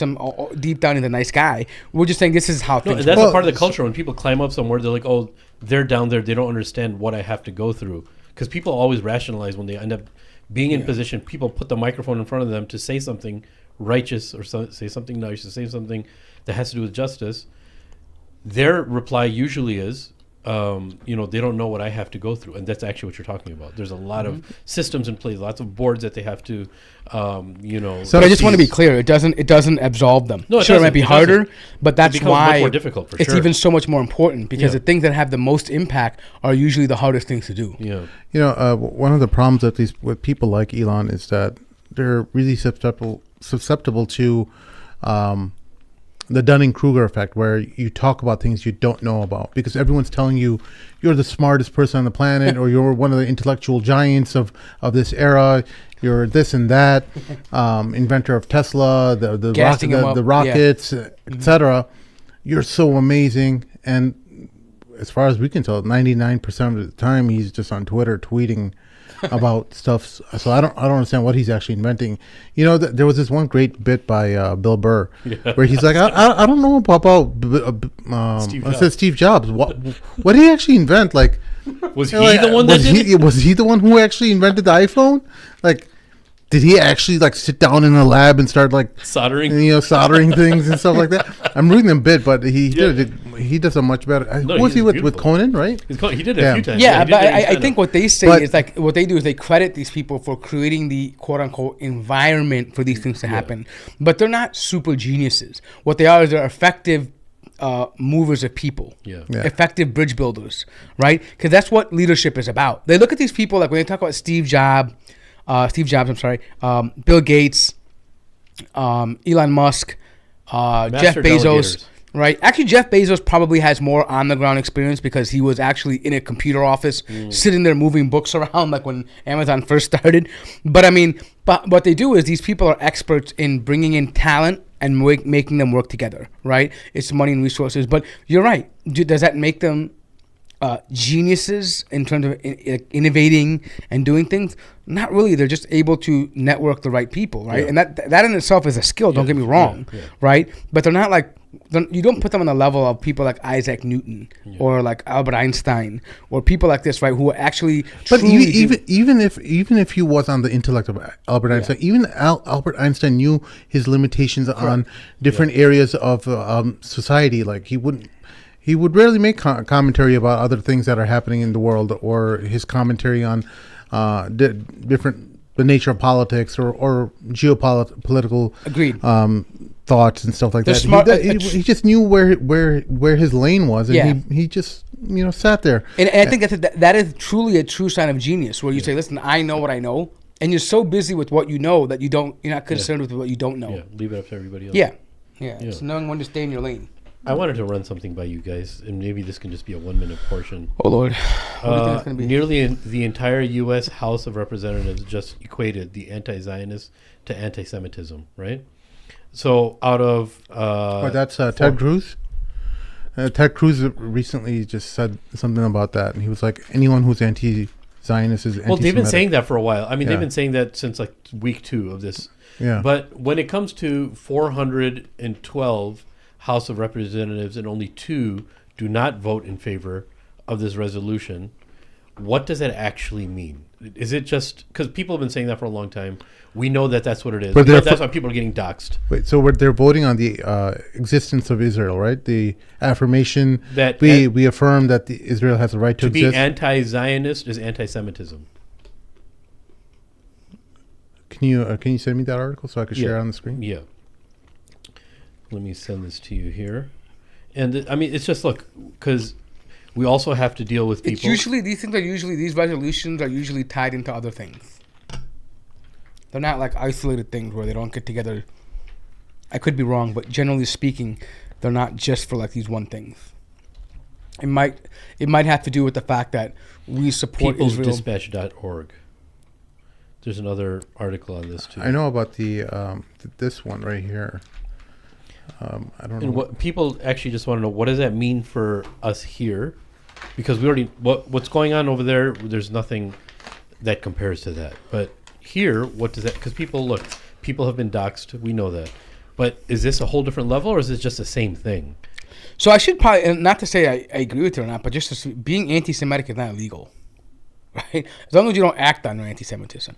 deep down he's a nice guy. We're just saying this is how things that's work. a part of the culture. When people climb up somewhere, they're like, oh, they're down there. They don't understand what I have to go through. Because people always rationalize when they end up being in position. People put the microphone in front of them to say something righteous or say something nice or say something that has to do with justice. Their reply usually is, they don't know what I have to go through. And that's actually what you're talking about. There's a lot of systems in place, lots of boards that they have to, So I just want to be clear. It doesn't absolve them. No, it sure, it might doesn't. be It harder, doesn't. but that's becomes why much more difficult, for it's sure. even so much more important because Yeah. the things that have the most impact are usually the hardest things to do. Yeah. One of the problems with people like Elon is that they're really susceptible to the Dunning-Kruger effect, where you talk about things you don't know about because everyone's telling you you're the smartest person on the planet or you're one of the intellectual giants of this era. You're this and that, inventor of Tesla, the rockets, etc. You're so amazing. And as far as we can tell, 99% of the time he's just on Twitter tweeting about stuff. So I don't understand what he's actually inventing. There was this one great bit by Bill Burr where he's like, I don't know about Steve Jobs. What did he actually invent? Like, was he the one that did it? Was he the one who actually invented the iPhone? Like, did he actually sit down in a lab and start soldering things and stuff like that? I'm reading them a bit, but he does a much better. Who was he with Conan, right? He did it a few times. Yeah, but I think what they say is what they do is they credit these people for creating the quote unquote environment for these things to happen. But they're not super geniuses. What they are is they're effective movers of people, effective bridge builders, right? Because that's what leadership is about. They look at these people like when they talk about Steve Jobs, Bill Gates, Elon Musk, Jeff Bezos, right? Actually, Jeff Bezos probably has more on-the-ground experience because he was actually in a computer office, sitting there moving books around like when Amazon first started. But what they do is these people are experts in bringing in talent and making them work together, right? It's money and resources. But you're right. Does that make them geniuses in terms of innovating and doing things? Not really. They're just able to network the right people, right? And that in itself is a skill. Don't get me wrong, right? But they're not like you don't put them on the level of people like Isaac Newton or like Albert Einstein or people like this, right? Who are actually. But even if he was on the intellect of Albert Einstein, even Albert Einstein knew his limitations on different areas of society. Like he would rarely make commentary about other things that are happening in the world, or his commentary on the nature of politics or geopolitical agreed thoughts and stuff like They're that. smart, He just knew where his lane was, and he just sat there. And I think that is truly a true sign of genius, where you say, "Listen, I know what I know," and you're so busy with what you know that you're not concerned with what you don't know. Yeah, leave it up to everybody else. Yeah. So knowing when to stay in your lane. I wanted to run something by you guys, and maybe this can just be a 1-minute portion. Oh Lord, what do you think it's gonna be? Nearly the entire U.S. House of Representatives just equated the anti-Zionist to anti-Semitism, right? So out of that's Ted Cruz. Ted Cruz recently just said something about that, and he was like, anyone who's anti-Zionist is anti-Semitic. Well, they've been saying that for a while. I mean, they've been saying that since like week 2 of this. Yeah. But when it comes to 412 House of Representatives and only 2 do not vote in favor of this resolution, what does that actually mean? Is it just because people have been saying that for a long time? We know that that's what it is. But that's why people are getting doxxed. Wait, so they're voting on the existence of Israel, right? The affirmation that we affirm that Israel has a right to exist. To be anti-Zionist is anti-Semitism. Can you send me that article so I can share it on the screen? Yeah. Let me send this to you here. And I mean, it's just, look, because we also have to deal with people. It's usually, these resolutions are usually tied into other things. They're not like isolated things where they don't get together. I could be wrong, but generally speaking, they're not just for like these one things. It might have to do with the fact that we support Israel. Peoplesdispatch.org. There's another article on this too. I know about the this one right here. I don't know. And what people actually just want to know, what does that mean for us here? Because we already what's going on over there. There's nothing that compares to that. But here, what does that? Because people have been doxxed. We know that. But is this a whole different level, or is it just the same thing? So I should probably, and not to say I agree with it or not, but just being anti-Semitic is not illegal, right? As long as you don't act on your anti-Semitism,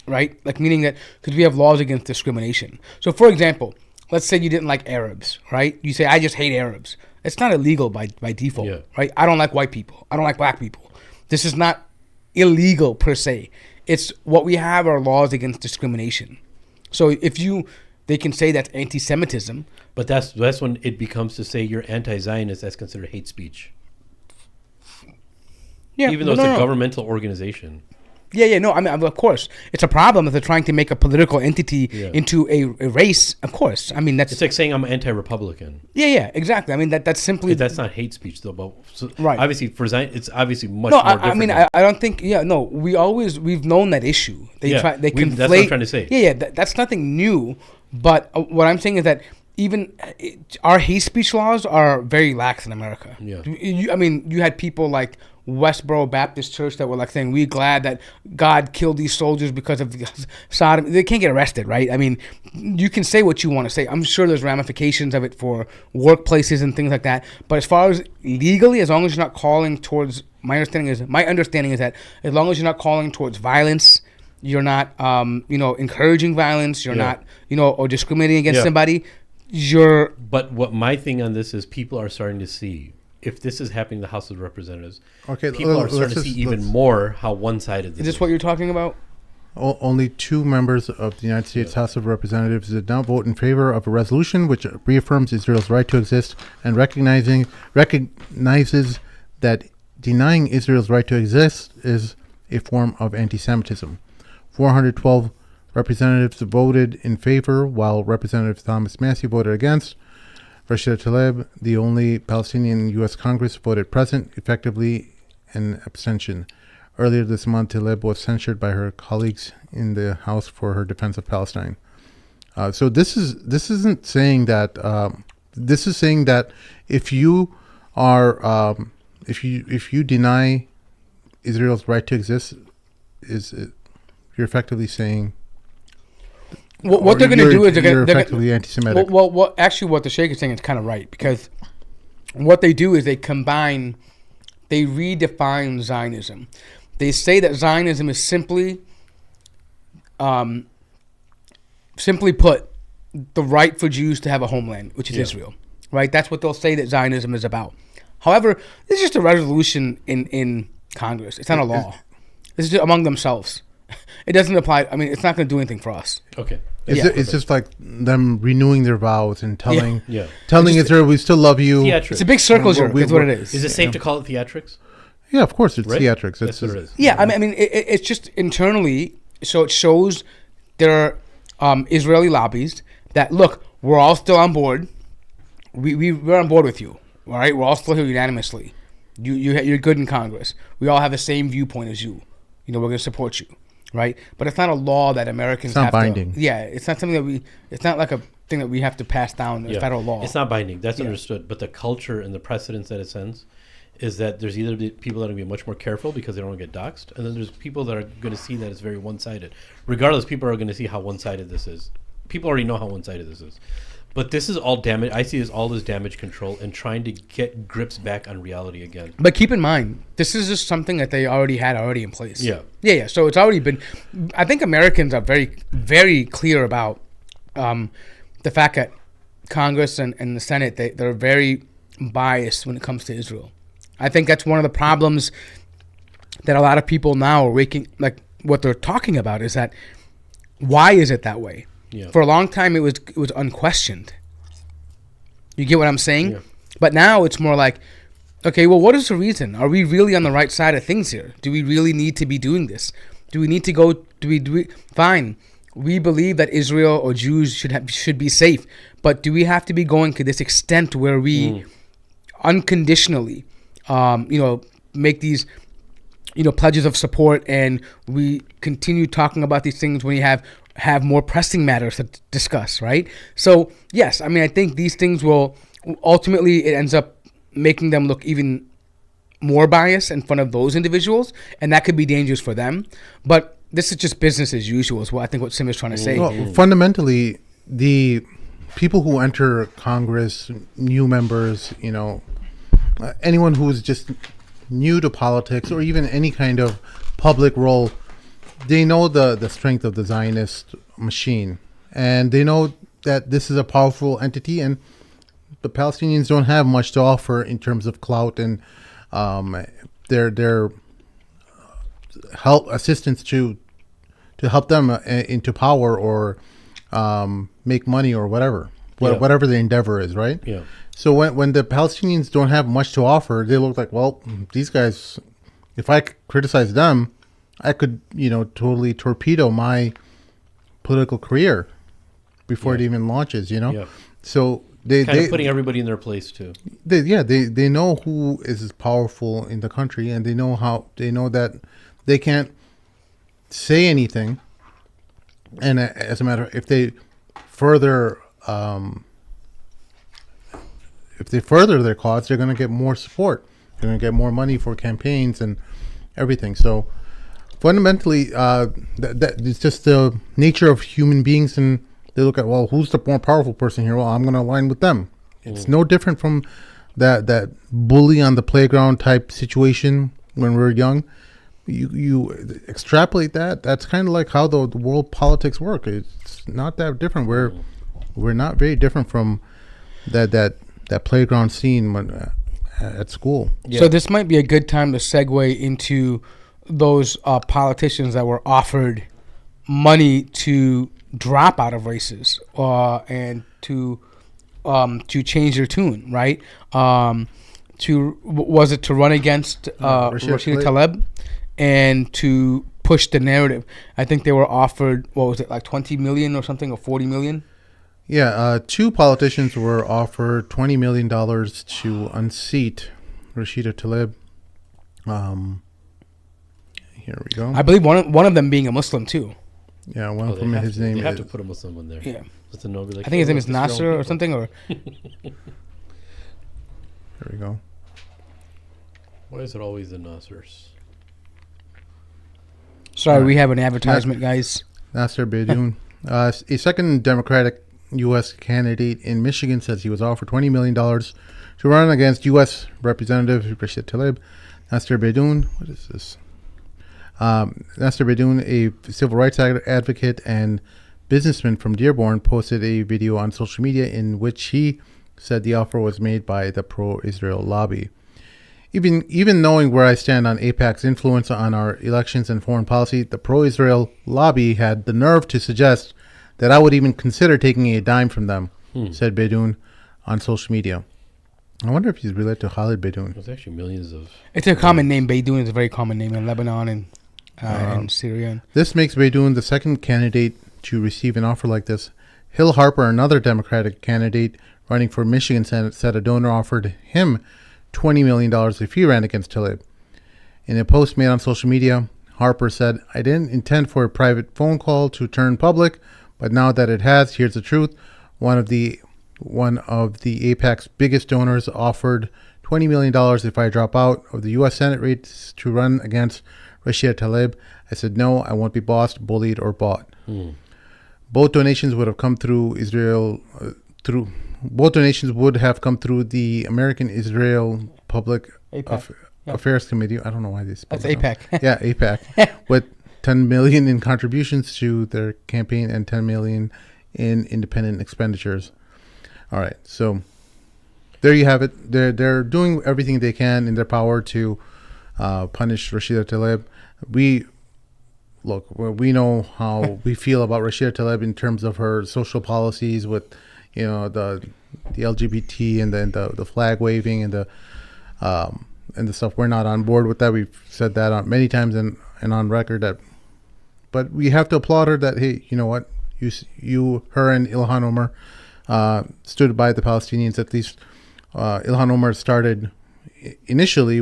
right? Like meaning that because we have laws against discrimination. So for example, let's say you didn't like Arabs, right? You say, I just hate Arabs. It's not illegal by default, right? I don't like white people. I don't like black people. This is not illegal per se. It's what we have are laws against discrimination. So they can say that's anti-Semitism. But that's when it becomes to say you're anti-Zionist, that's considered hate speech. Yeah, even though it's a governmental organization. No, I mean, of course. It's a problem if they're trying to make a political entity into a race, of course. I mean, that's... It's like saying I'm anti-Republican. Yeah, exactly. I mean, that's simply... That's not hate speech, though. But right. Obviously, for Zion, it's obviously much more different. I mean, I don't think... Yeah, no, we've known that issue. They conflate... That's what I'm trying to say. Yeah, that's nothing new. But what I'm saying is that even our hate speech laws are very lax in America. Yeah. I mean, you had people like Westboro Baptist Church that were like saying, we're glad that God killed these soldiers because of Sodom. They can't get arrested, right? I mean, you can say what you want to say. I'm sure there's ramifications of it for workplaces and things like that. But as far as legally, as long as you're not calling towards, my understanding is that as long as you're not calling towards violence, you're not, encouraging violence, you're not, or discriminating against somebody, you're... But what my thing on this is, people are starting to see, if this is happening in the House of Representatives, people are starting to see even more how one-sided this is. Is this what you're talking about? Only 2 members of the United States House of Representatives did not vote in favor of a resolution which reaffirms Israel's right to exist and recognizes that denying Israel's right to exist is a form of anti-Semitism. 412 representatives voted in favor, while Representative Thomas Massey voted against. Rashida Tlaib, the only Palestinian U.S. Congress, voted present, effectively an abstention. Earlier this month, Tlaib was censured by her colleagues in the House for her defense of Palestine. So this isn't saying that. This is saying that if you are if you deny Israel's right to exist, you're effectively saying what they're going to do is you're they're effectively anti-Semitic. Well, actually, what the Sheikh is saying is kind of right, because what they do is they redefine Zionism. They say that Zionism is simply put, the right for Jews to have a homeland, which is Israel, right? That's what they'll say that Zionism is about. However, this is just a resolution in Congress. It's not a law. This is just among themselves. It doesn't apply. I mean, it's not going to do anything for us. Okay. It's just like them renewing their vows and telling Just, Israel, we still love you. theatrics. It's a big circle jerk. That's what it is. Is it safe to call it theatrics? Yeah, of course, it's Right? theatrics. That's what it is. Yeah, I mean, it's just internally. So it shows there are Israeli lobbies that, look, we're all still on board. We're on board with you. All right, we're all still here unanimously. You're good in Congress. We all have the same viewpoint as you. You know, we're going to support you, right? But it's not a law that Americans have binding. It's not something that it's not like a thing that we have to pass down as federal law. It's not binding. That's understood. But the culture and the precedence that it sends is that there's either the people that are going to be much more careful because they don't want to get doxxed, and then there's people that are going to see that it's very one-sided. Regardless, people are going to see how one-sided this is. People already know how one-sided this is. But this is all damage. I see as all this damage control and trying to get grips back on reality again. But keep in mind, this is just something that they already had in place. Yeah. So it's already been. I think Americans are very, very clear about the fact that Congress and the Senate they're very biased when it comes to Israel. I think that's one of the problems that a lot of people now are what they're talking about is that why is it that way? Yeah. For a long time, it was unquestioned. You get what I'm saying? Yeah. But now it's more like, okay, well, what is the reason? Are we really on the right side of things here? Do we really need to be doing this? Do we need to go? Do we? Fine. We believe that Israel or Jews should be safe, but do we have to be going to this extent where we unconditionally, make these, pledges of support, and we continue talking about these things when you have more pressing matters to discuss, right? So, yes, I mean, I think these things will, ultimately, it ends up making them look even more biased in front of those individuals, and that could be dangerous for them. But this is just business as usual is what I think what Sim is trying to say. Well, fundamentally, the people who enter Congress, new members, anyone who is just new to politics or even any kind of public role, they know the strength of the Zionist machine, and they know that this is a powerful entity, and the Palestinians don't have much to offer in terms of clout and their help assistance to help them into power or make money or whatever the endeavor is, right? Yeah. So when the Palestinians don't have much to offer, they look like, well, these guys, if I criticize them, I could, totally torpedo my political career before it even launches, Yeah. So they putting everybody in their place too. They know who is powerful in the country, and they know that they can't say anything. And as a matter, if they further their cause, they're going to get more support. They're going to get more money for campaigns and everything. So fundamentally, that it's just the nature of human beings, and they look at, well, who's the more powerful person here? Well, I'm going to align with them. It's no different from that bully on the playground type situation when we were young. You extrapolate that. That's kind of like how the world politics work. It's not that different. We're not very different from that playground scene at school. Yeah. So this might be a good time to segue into those politicians that were offered money to drop out of races and to change their tune, right? Was it to run against Rashida Tlaib and to push the narrative? I think they were offered, what was it, like 20 million or something, or 40 million? Yeah, two politicians were offered $20 million to unseat Rashida Tlaib. Here we go. I believe one of them being a Muslim too. Yeah, one of them. His name. They have to put a Muslim in there. Yeah. I think his name is Nasser or something. Or here we go. Why is it always the Nassers? Sorry, we have an advertisement, guys. Nasser Beydoun. A second Democratic U.S. candidate in Michigan says he was offered $20 million to run against U.S. Representative Rashida Tlaib. Nasser Beydoun, what is this? Nasser Beydoun, a civil rights advocate and businessman from Dearborn, posted a video on social media in which he said the offer was made by the pro-Israel lobby. Even knowing where I stand on AIPAC's influence on our elections and foreign policy, the pro-Israel lobby had the nerve to suggest that I would even consider taking a dime from them, said Beydoun on social media. I wonder if he's related to Khalid Beydoun. There's actually millions of... It's a common name. Beydoun is a very common name in Lebanon and Syria. This makes Beydoun the second candidate to receive an offer like this. Hill Harper, another Democratic candidate running for Michigan Senate, said a donor offered him $20 million if he ran against Tlaib. In a post made on social media, Harper said, "I didn't intend for a private phone call to turn public, but now that it has, here's the truth. One of the AIPAC's biggest donors offered $20 million if I drop out of the U.S. Senate race to run against Rashida Tlaib. I said, no, I won't be bossed, bullied, or bought." Both donations would have come through Both donations would have come through the American Israel Public Affairs Committee. I don't know why they spelled That's AIPAC. Yeah, AIPAC. With $10 million in contributions to their campaign and $10 million in independent expenditures. All right, so there you have it. They're doing everything they can in their power to punish Rashida Tlaib. We know how we feel about Rashida Tlaib in terms of her social policies with, the LGBT and the flag waving and the stuff. We're not on board with that. We've said that on many times and on record but we have to applaud her that, hey, you know what, her and Ilhan Omar stood by the Palestinians. At least Ilhan Omar started initially,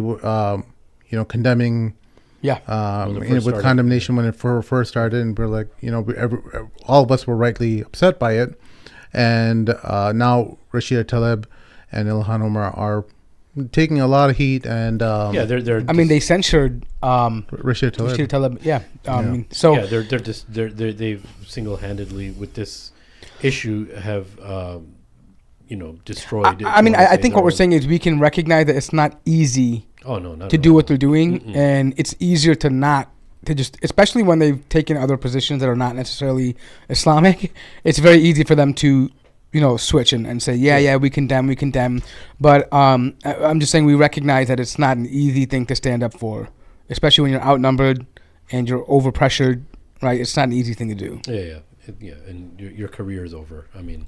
condemning. With condemnation when it first started, and we're like, all of us were rightly upset by it, and now Rashida Tlaib and Ilhan Omar are taking a lot of heat, and they censored Rashida Tlaib. They've single-handedly with this issue have destroyed. I think what we're saying is we can recognize that it's not easy. Oh no, not to do what they're doing, and it's easier to just, especially when they've taken other positions that are not necessarily Islamic. It's very easy for them to, switch and say, we condemn. But I'm just saying we recognize that it's not an easy thing to stand up for, especially when you're outnumbered and you're overpressured. Right? It's not an easy thing to do. Yeah, and your career is over. I mean,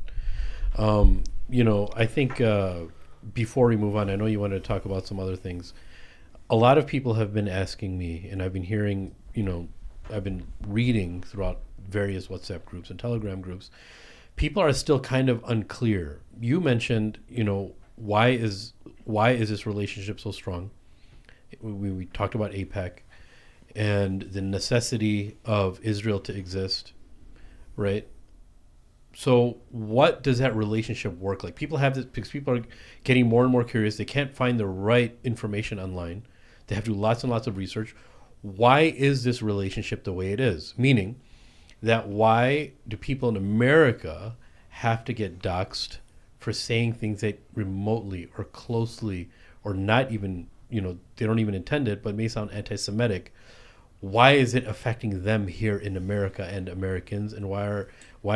I think. Before we move on, I know you wanted to talk about some other things. A lot of people have been asking me, and I've been hearing, I've been reading throughout various WhatsApp groups and Telegram groups. People are still kind of unclear. You mentioned, why is this relationship so strong? We talked about AIPAC and the necessity of Israel to exist, right? So what does that relationship work like? People have this because people are getting more and more curious. They can't find the right information online. They have to do lots and lots of research. Why is this relationship the way it is? Meaning that why do people in America have to get doxxed for saying things that remotely or closely or not even, they don't even intend it, but may sound anti-Semitic? Why is it affecting them here in America and Americans? And why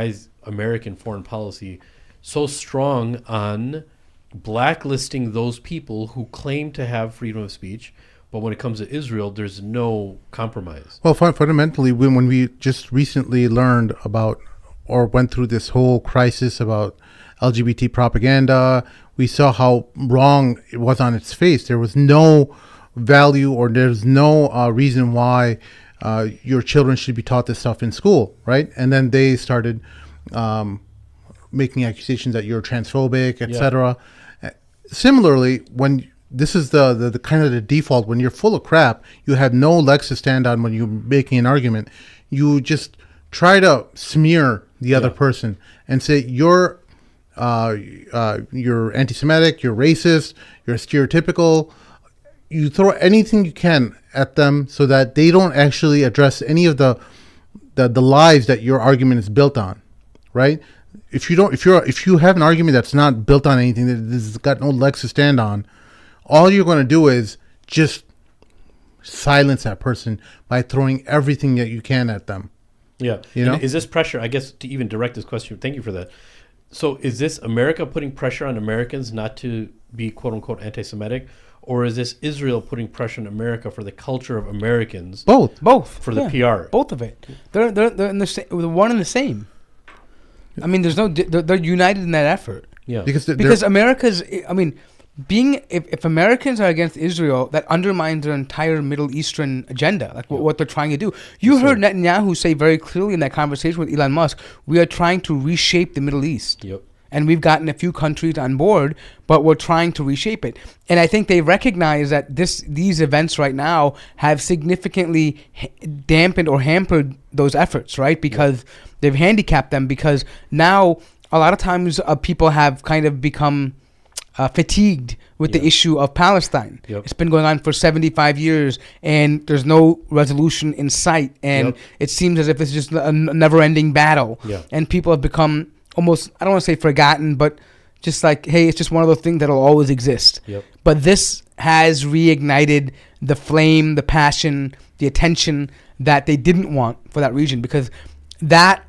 is American foreign policy so strong on blacklisting those people who claim to have freedom of speech, but when it comes to Israel, there's no compromise? Well, fundamentally, when we just recently learned about or went through this whole crisis about LGBT propaganda, we saw how wrong it was on its face. There was no value or there's no reason why your children should be taught this stuff in school, right? And then they started making accusations that you're transphobic, etc. Similarly, when this is the kind of the default, when you're full of crap, you have no legs to stand on when you're making an argument. You just try to smear the other person and say you're anti-Semitic, you're racist, you're stereotypical. You throw anything you can at them so that they don't actually address any of the the lies that your argument is built on, right? If you have an argument that's not built on anything, that has got no legs to stand on, all you're going to do is just silence that person by throwing everything that you can at them. Yeah. You know? And is this pressure, I guess, to even direct this question, thank you for that. So is this America putting pressure on Americans not to be quote unquote anti-Semitic, or is this Israel putting pressure on America for the culture of Americans? Both For the PR. Both of it. They're in the same, the one and the same. I mean, there's no. They're united in that effort. Yeah. Because America's. I mean, if Americans are against Israel, that undermines their entire Middle Eastern agenda, like what they're trying to do. You heard Netanyahu say very clearly in that conversation with Elon Musk, we are trying to reshape the Middle East. Yep. And we've gotten a few countries on board, but we're trying to reshape it. And I think they recognize that these events right now have significantly dampened or hampered those efforts, right? Because they've handicapped them, because now a lot of times people have kind of become fatigued with the issue of Palestine. Yep. It's been going on for 75 years, and there's no resolution in sight. And it seems as if it's just a never-ending battle. Yeah. And people have become almost, I don't want to say forgotten, but just like, hey, it's just one of those things that'll always exist. Yep. But this has reignited the flame, the passion, the attention that they didn't want for that region, because that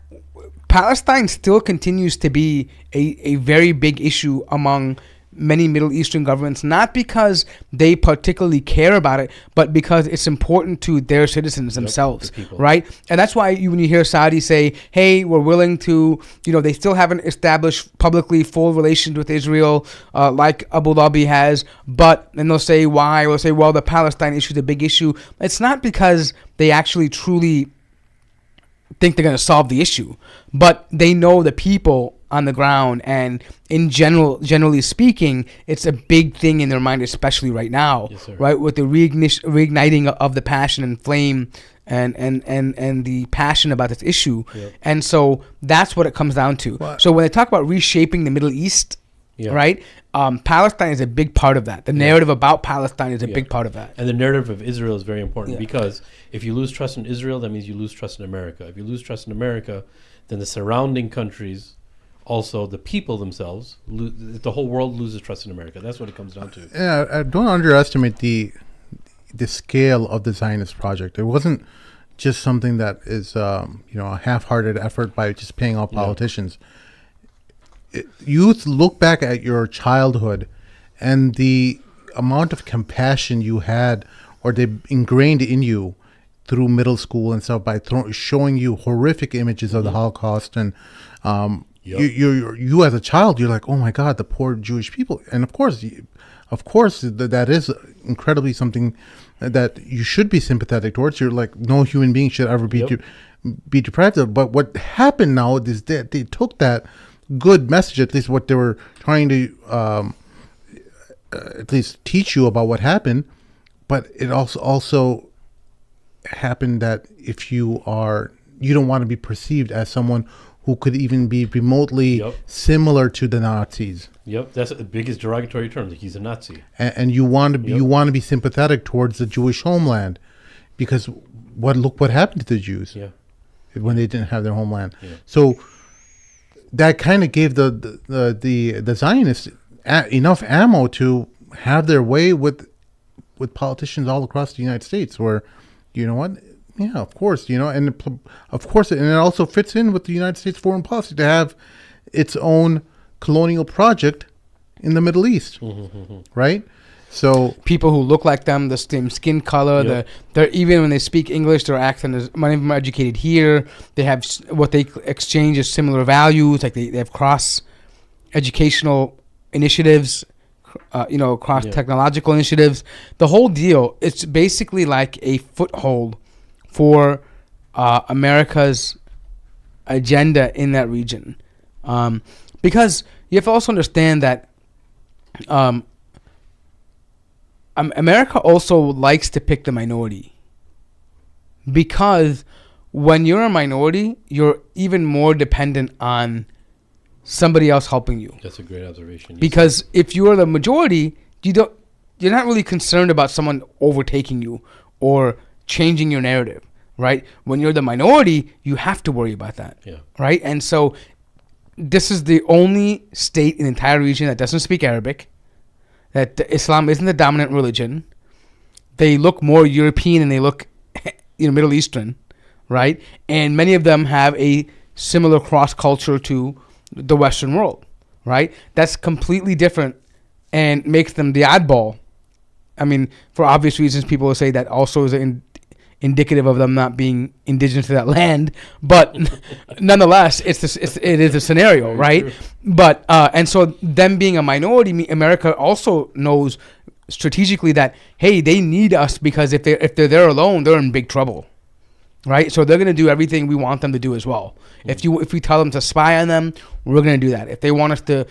Palestine still continues to be a very big issue among many Middle Eastern governments, not because they particularly care about it, but because it's important to their citizens themselves, right? And that's why when you hear Saudi say, hey, we're willing to, they still haven't established publicly full relations with Israel like Abu Dhabi has, but then they'll say why? They'll say, well, the Palestine issue is a big issue. It's not because they actually truly think they're going to solve the issue, but they know the people on the ground, and in generally speaking, it's a big thing in their mind, especially right now, right, with the reigniting of the passion and flame and the passion about this issue. And so that's what it comes down to. What? So when they talk about reshaping the Middle East, right, Palestine is a big part of that. The narrative about Palestine is a big part of that. And the narrative of Israel is very important, because if you lose trust in Israel, that means you lose trust in America. If you lose trust in America, then the surrounding countries, also the people themselves, the whole world loses trust in America. That's what it comes down to. Yeah, don't underestimate the scale of the Zionist project. It wasn't just something that is a half-hearted effort by just paying off politicians. Youth, look back at your childhood and the amount of compassion you had, or they ingrained in you through middle school and stuff, by showing you horrific images of the Holocaust. And you as a child, you're like, oh my God, the poor Jewish people. And of course that is incredibly something that you should be sympathetic towards. You're like, no human being should ever be deprived of. But what happened now is that they took that good message, at least what they were trying to at least teach you about what happened, but it also happened that if you don't want to be perceived as someone who could even be remotely similar to the Nazis. Yep, that's the biggest derogatory term. Like, he's a Nazi, and you want to be sympathetic towards the Jewish homeland, because look what happened to the Jews when they didn't have their homeland. So that kind of gave the Zionists enough ammo to have their way with politicians all across the United States, where, you know what? Yeah, of course, and of course, and it also fits in with the United States foreign policy to have its own colonial project in the Middle East, right? So people who look like them, the same skin color, they're even when they speak English, they're acting as many of them are educated here. They have what they exchange as similar values, like they have cross educational initiatives, cross technological initiatives. The whole deal, it's basically like a foothold for America's agenda in that region, because you have to also understand that America also likes to pick the minority, because when you're a minority, you're even more dependent on somebody else helping you. That's a great observation. Because if you are the majority, you're not really concerned about someone overtaking you or changing your narrative. right? When you're the minority, you have to worry about that, Yeah. right? And so this is the only state in the entire region that doesn't speak Arabic, that Islam isn't the dominant religion. They look more European and they look, Middle Eastern, right? And many of them have a similar cross culture to the Western world, right? That's completely different and makes them the oddball. I mean, for obvious reasons, people will say that also is indicative of them not being indigenous to that land. But nonetheless, it is a scenario, right? But and so them being a minority, America also knows strategically that, hey, they need us, because if they're there alone, they're in big trouble, right? So they're going to do everything we want them to do as well. If we tell them to spy on them, we're going to do that. If they want us to,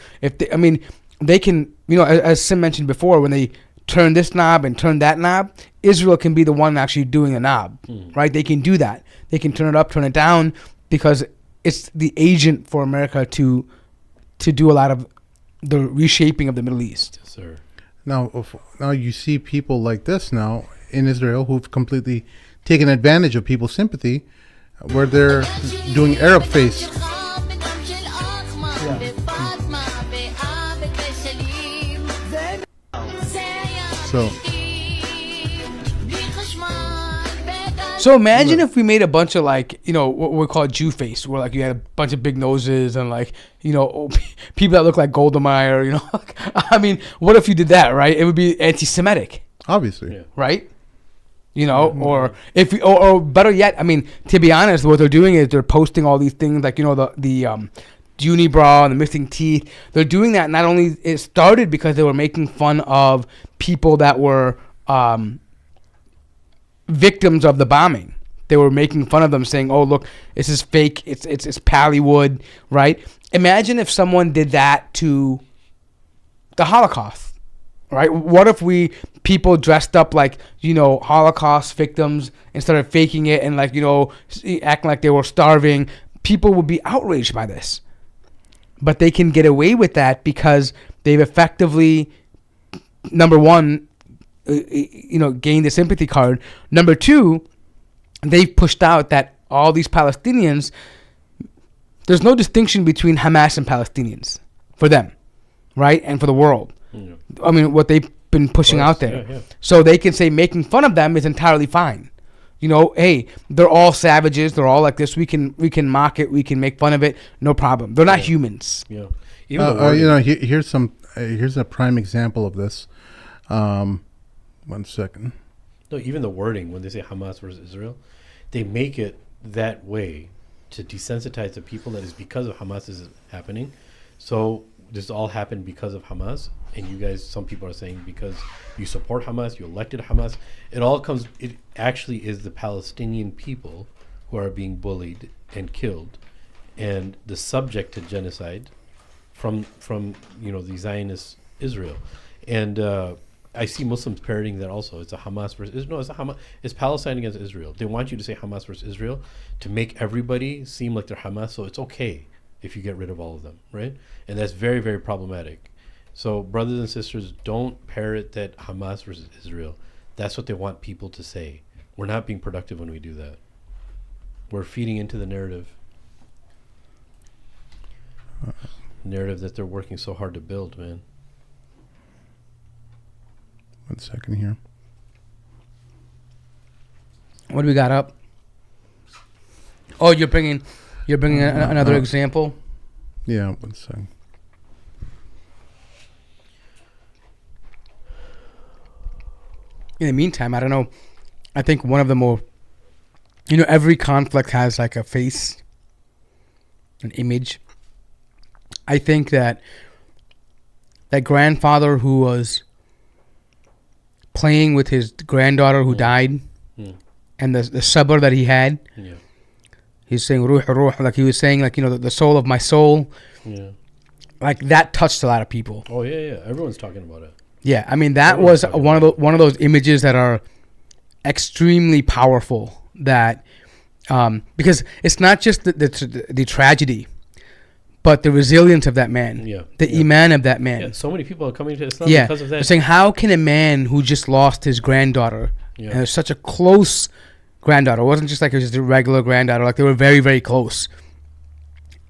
they can, as Sim mentioned before, when they turn this knob and turn that knob, Israel can be the one actually doing the knob, right? They can do that. They can turn it up, turn it down, because it's the agent for America to do a lot of the reshaping of the Middle East. Yes, sir. Now you see people like this now in Israel who've completely taken advantage of people's sympathy, where they're doing Arab face. So imagine if we made a bunch of what we call Jew face, where you had a bunch of big noses and people that look like Golda Meir, I mean, what if you did that, right? It would be anti-Semitic. Obviously. Yeah. Right? Or if we, or better yet, I mean, to be honest, what they're doing is they're posting all these things the unibrow and the missing teeth. They're doing that. Not only it started because they were making fun of people that were victims of the bombing. They were making fun of them, saying, "Oh, look, this is fake. It's Pallywood," right? Imagine if someone did that to the Holocaust, right? What if people dressed up like Holocaust victims and started faking it and acting like they were starving? People would be outraged by this, but they can get away with that because they've effectively, number one, gained the sympathy card. Number two, they've pushed out that all these Palestinians, there's no distinction between Hamas and Palestinians for them, right? And for the world. Yeah. I mean, what they've been pushing out there. Yeah. So they can say making fun of them is entirely fine. Hey, they're all savages. They're all like this. We can mock it. We can make fun of it. No problem. They're not humans. Yeah. Here's a prime example of this. 1 second. No, even the wording, when they say Hamas versus Israel, they make it that way to desensitize the people that is because of Hamas is happening. So this all happened because of Hamas, and you guys, some people are saying because you support Hamas, you elected Hamas. It actually is the Palestinian people who are being bullied and killed and the subject to genocide from the Zionist Israel. And I see Muslims parroting that also. It's a Hamas versus Israel. No, it's a Hamas. It's Palestine against Israel. They want you to say Hamas versus Israel to make everybody seem like they're Hamas. So it's okay if you get rid of all of them, right? And that's very, very problematic. So brothers and sisters, don't parrot that Hamas versus Israel. That's what they want people to say. We're not being productive when we do that. We're feeding into the narrative that they're working so hard to build, man. 1 second here. What do we got up? Oh, you're bringing another example? Yeah, 1 second. In the meantime, I don't know. I think one of the more, every conflict has a face, an image. I think that grandfather who was playing with his granddaughter who died, and the sabr that he had. Yeah. He's saying ruh, like he was saying, the soul of my soul. Yeah. Like that touched a lot of people. Oh yeah. Everyone's talking about it. Yeah, I mean that was one of those images that are extremely powerful. That because it's not just the tragedy, but the resilience of that man, the iman of that man. Yeah, so many people are coming to Islam because of that. They're saying, how can a man who just lost his granddaughter, and it's such a close granddaughter. It wasn't just like it was just a regular granddaughter. Like they were very, very close.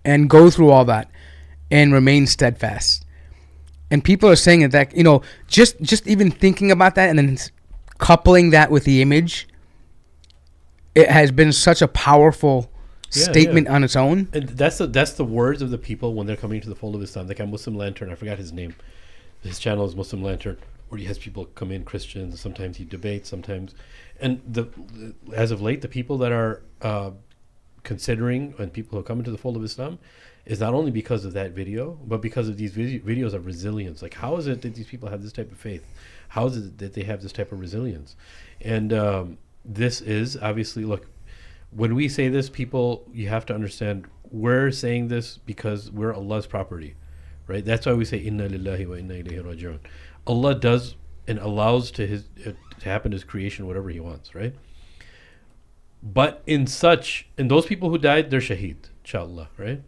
And go through all that and remain steadfast. And people are saying that, you know, just even thinking about that and then coupling that with the image, it has been such a powerful statement on its own. And that's the words of the people when they're coming to the fold of Islam. Like a Muslim Lantern, I forgot his name. His channel is Muslim Lantern, where he has people come in, Christians. Sometimes he debates, sometimes. And as of late, the people that are considering and people who come into the fold of Islam is not only because of that video, but because of these videos of resilience. Like, how is it that these people have this type of faith? How is it that they have this type of resilience? And this is obviously, look, when we say this, people, you have to understand we're saying this because we're Allah's property, right? That's why we say Inna lillahi wa inna ilayhi raji'un. Allah does and allows to happen to his creation whatever he wants, right? But in those people who died, they're shaheed, inshallah, right?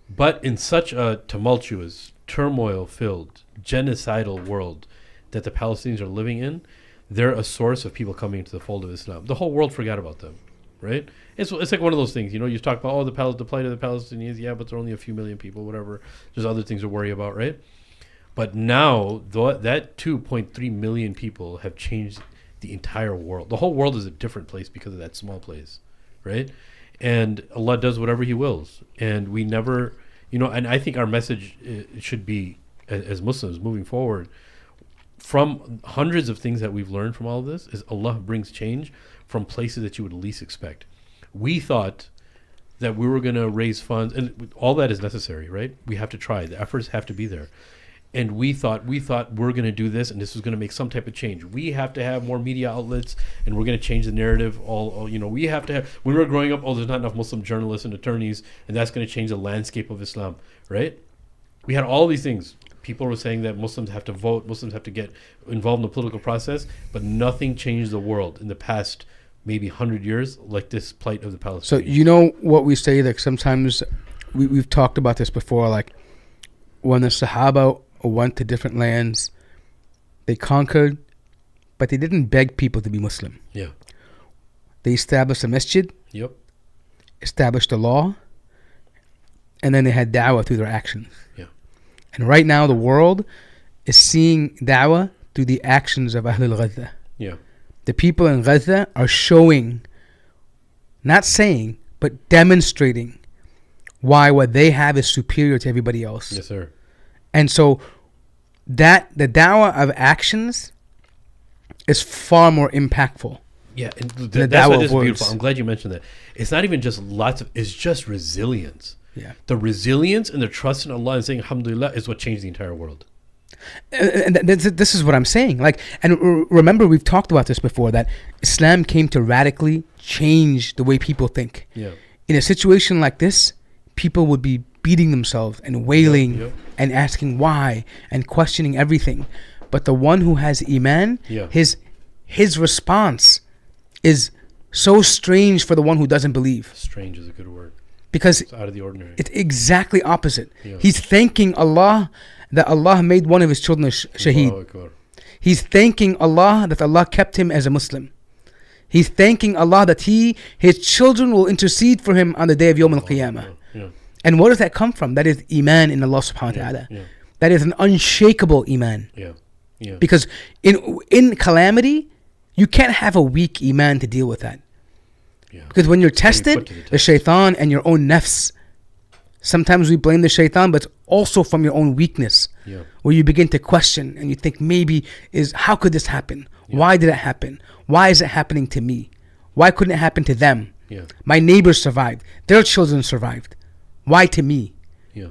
But in such a tumultuous, turmoil-filled, genocidal world that the Palestinians are living in, they're a source of people coming into the fold of Islam. The whole world forgot about them, right? It's like one of those things, you know, you talk about, the plight of the Palestinians, yeah, but they're only a few million people, whatever. There's other things to worry about, right? But now, that 2.3 million people have changed the entire world. The whole world is a different place because of that small place, right? And Allah does whatever he wills. And we never, you know, and I think our message should be, as Muslims moving forward, from hundreds of things that we've learned from all of this, is Allah brings change from places that you would least expect. We thought that we were going to raise funds, and all that is necessary, right? We have to try. The efforts have to be there. And we thought we're going to do this, and this was going to make some type of change. We have to have more media outlets, and we're going to change the narrative. All you know, we have to have. When we were growing up, there's not enough Muslim journalists and attorneys, and that's going to change the landscape of Islam, right? We had all these things. People were saying that Muslims have to vote, Muslims have to get involved in the political process, but nothing changed the world in the past maybe 100 years like this plight of the Palestinians. So you know what we say, like sometimes we've talked about this before, like when the Sahaba went to different lands, they conquered, but they didn't beg people to be Muslim. Yeah. They established a masjid, Yep. established a law, and then they had da'wah through their actions. Yeah. And right now the world is seeing da'wah through the actions of Ahlul Ghazza. Yeah. The people in Gaza are showing, not saying, but demonstrating why what they have is superior to everybody else. Yes, sir. And so that the da'wah of actions is far more impactful. Yeah, and the that's why da'wah this is of beautiful. words. I'm glad you mentioned that. It's not even just it's just resilience. Yeah. The resilience and the trust in Allah and saying alhamdulillah is what changed the entire world. And this is what I'm saying. Like, and remember, we've talked about this before, that Islam came to radically change the way people think. Yeah. In a situation like this, people would be beating themselves and wailing Yep. and asking why and questioning everything. But the one who has iman, Yeah. his response is so strange for the one who doesn't believe, Strange is a good word. because It's out of the ordinary. it's exactly opposite. Yeah. He's thanking Allah that Allah made one of his children a shaheed. Allahu Akbar. He's thanking Allah that Allah kept him as a Muslim. He's thanking Allah that his children will intercede for him on the day of Yawm al-Qiyamah. Yeah. And where does that come from? That is iman in Allah subhanahu wa ta'ala. Yeah. That is an unshakable iman. Yeah. Yeah. Because in calamity, you can't have a weak iman to deal with that. Yeah. Because when you're put to tested, the the test. shaitan and your own nafs, sometimes we blame the shaitan, but it's also from your own weakness, Yeah. where you begin to question and you think how could this happen? Why did it happen? Why is it happening to me? Why couldn't it happen to them? Yeah. My neighbors survived. Their children survived. Why to me? Yeah.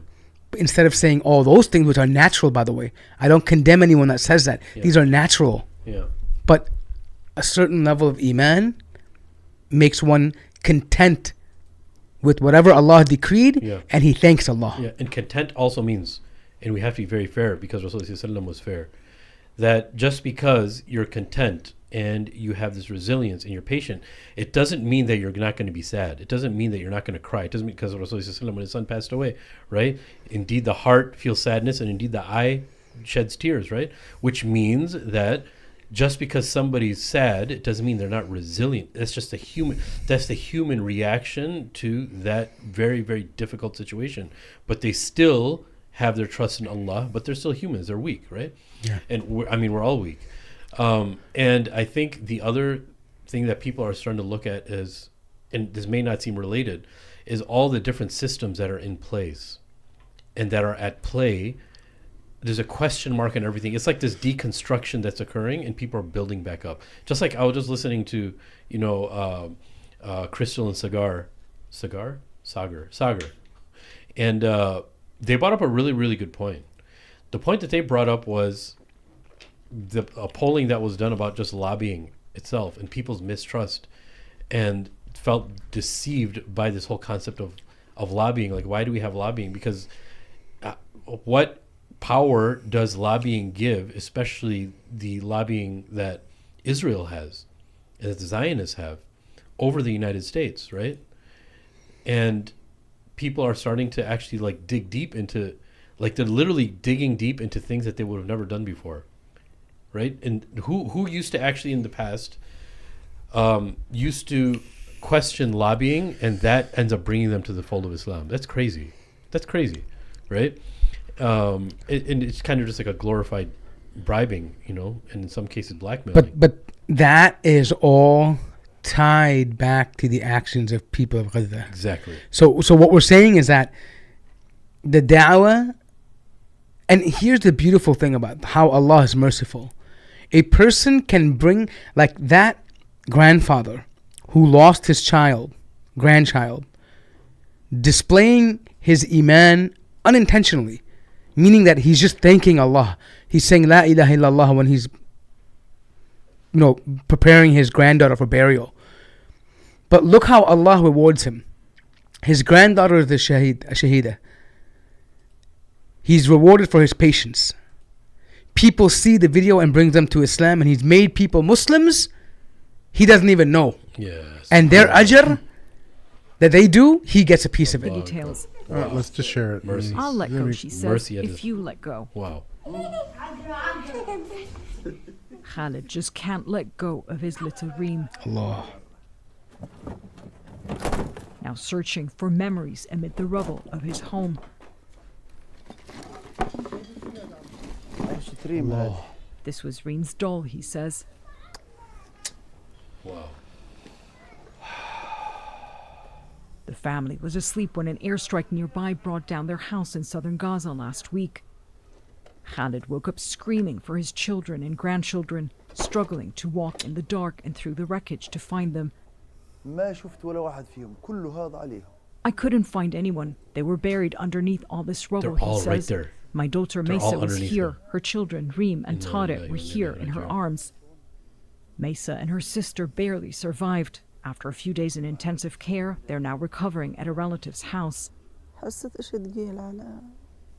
But instead of saying all those things, which are natural, by the way, I don't condemn anyone that says that. Yeah. These are natural. Yeah. But a certain level of iman makes one content with whatever Allah decreed, Yeah. and he thanks Allah. Yeah, and content also means, and we have to be very fair because Rasulullah was fair, that just because you're content and you have this resilience and you're patient, it doesn't mean that you're not going to be sad. It doesn't mean that you're not going to cry. It doesn't mean, because Rasulullah, when his son passed away, right? Indeed, the heart feels sadness, and indeed the eye sheds tears, right? Which means that just because somebody's sad, it doesn't mean they're not resilient. That's just that's the human reaction to that very, very difficult situation. But they still have their trust in Allah, but they're still humans. They're weak, right? Yeah. And we're all weak. And I think the other thing that people are starting to look at is, and this may not seem related, is all the different systems that are in place and that are at play. There's a question mark on everything. It's like this deconstruction that's occurring, and people are building back up. Just like I was just listening to, Crystal and Sagar, and they brought up a really, really good point. The point that they brought up was a polling that was done about just lobbying itself and people's mistrust, and felt deceived by this whole concept of lobbying. Like, why do we have lobbying? Because what power does lobbying give, especially the lobbying that Israel has and that the Zionists have over the United States, right? And people are starting to actually like dig deep into, like they're literally digging deep into things that they would have never done before, right? And who used to actually in the past used to question lobbying, and that ends up bringing them to the fold of Islam. That's crazy, right? And it's kind of just like a glorified bribing, and in some cases blackmailing. But that is all tied back to the actions of people of Gaza. Exactly. So what we're saying is that the da'wah, and here's the beautiful thing about how Allah is merciful. A person can bring, like that grandfather who lost his grandchild, displaying his iman unintentionally, meaning that he's just thanking Allah. He's saying La ilaha illallah when he's preparing his granddaughter for burial. But look how Allah rewards him. His granddaughter is a shaheeda. He's rewarded for his patience. People see the video and brings them to Islam, and he's made people Muslims he doesn't even know. Yes. And their ajr that they do, he gets a piece of The it. details. All right, let's just share it. Mercy. I'll let go, she says, Mercy at if his- you let go. Wow. Khalid just can't let go of his little Reem, Allah. now searching for memories amid the rubble of his home. This was Reem's doll, he says. Wow. The family was asleep when an airstrike nearby brought down their house in southern Gaza last week. Khalid woke up screaming for his children and grandchildren, struggling to walk in the dark and through the wreckage to find them. I couldn't find anyone. They were buried underneath all this rubble, They're all he says. right there. My daughter They're Mesa all was underneath here. them. Her children, Reem and Tate, were here in her right. arms. Mesa and her sister barely survived. After a few days in intensive care, they're now recovering at a relative's house.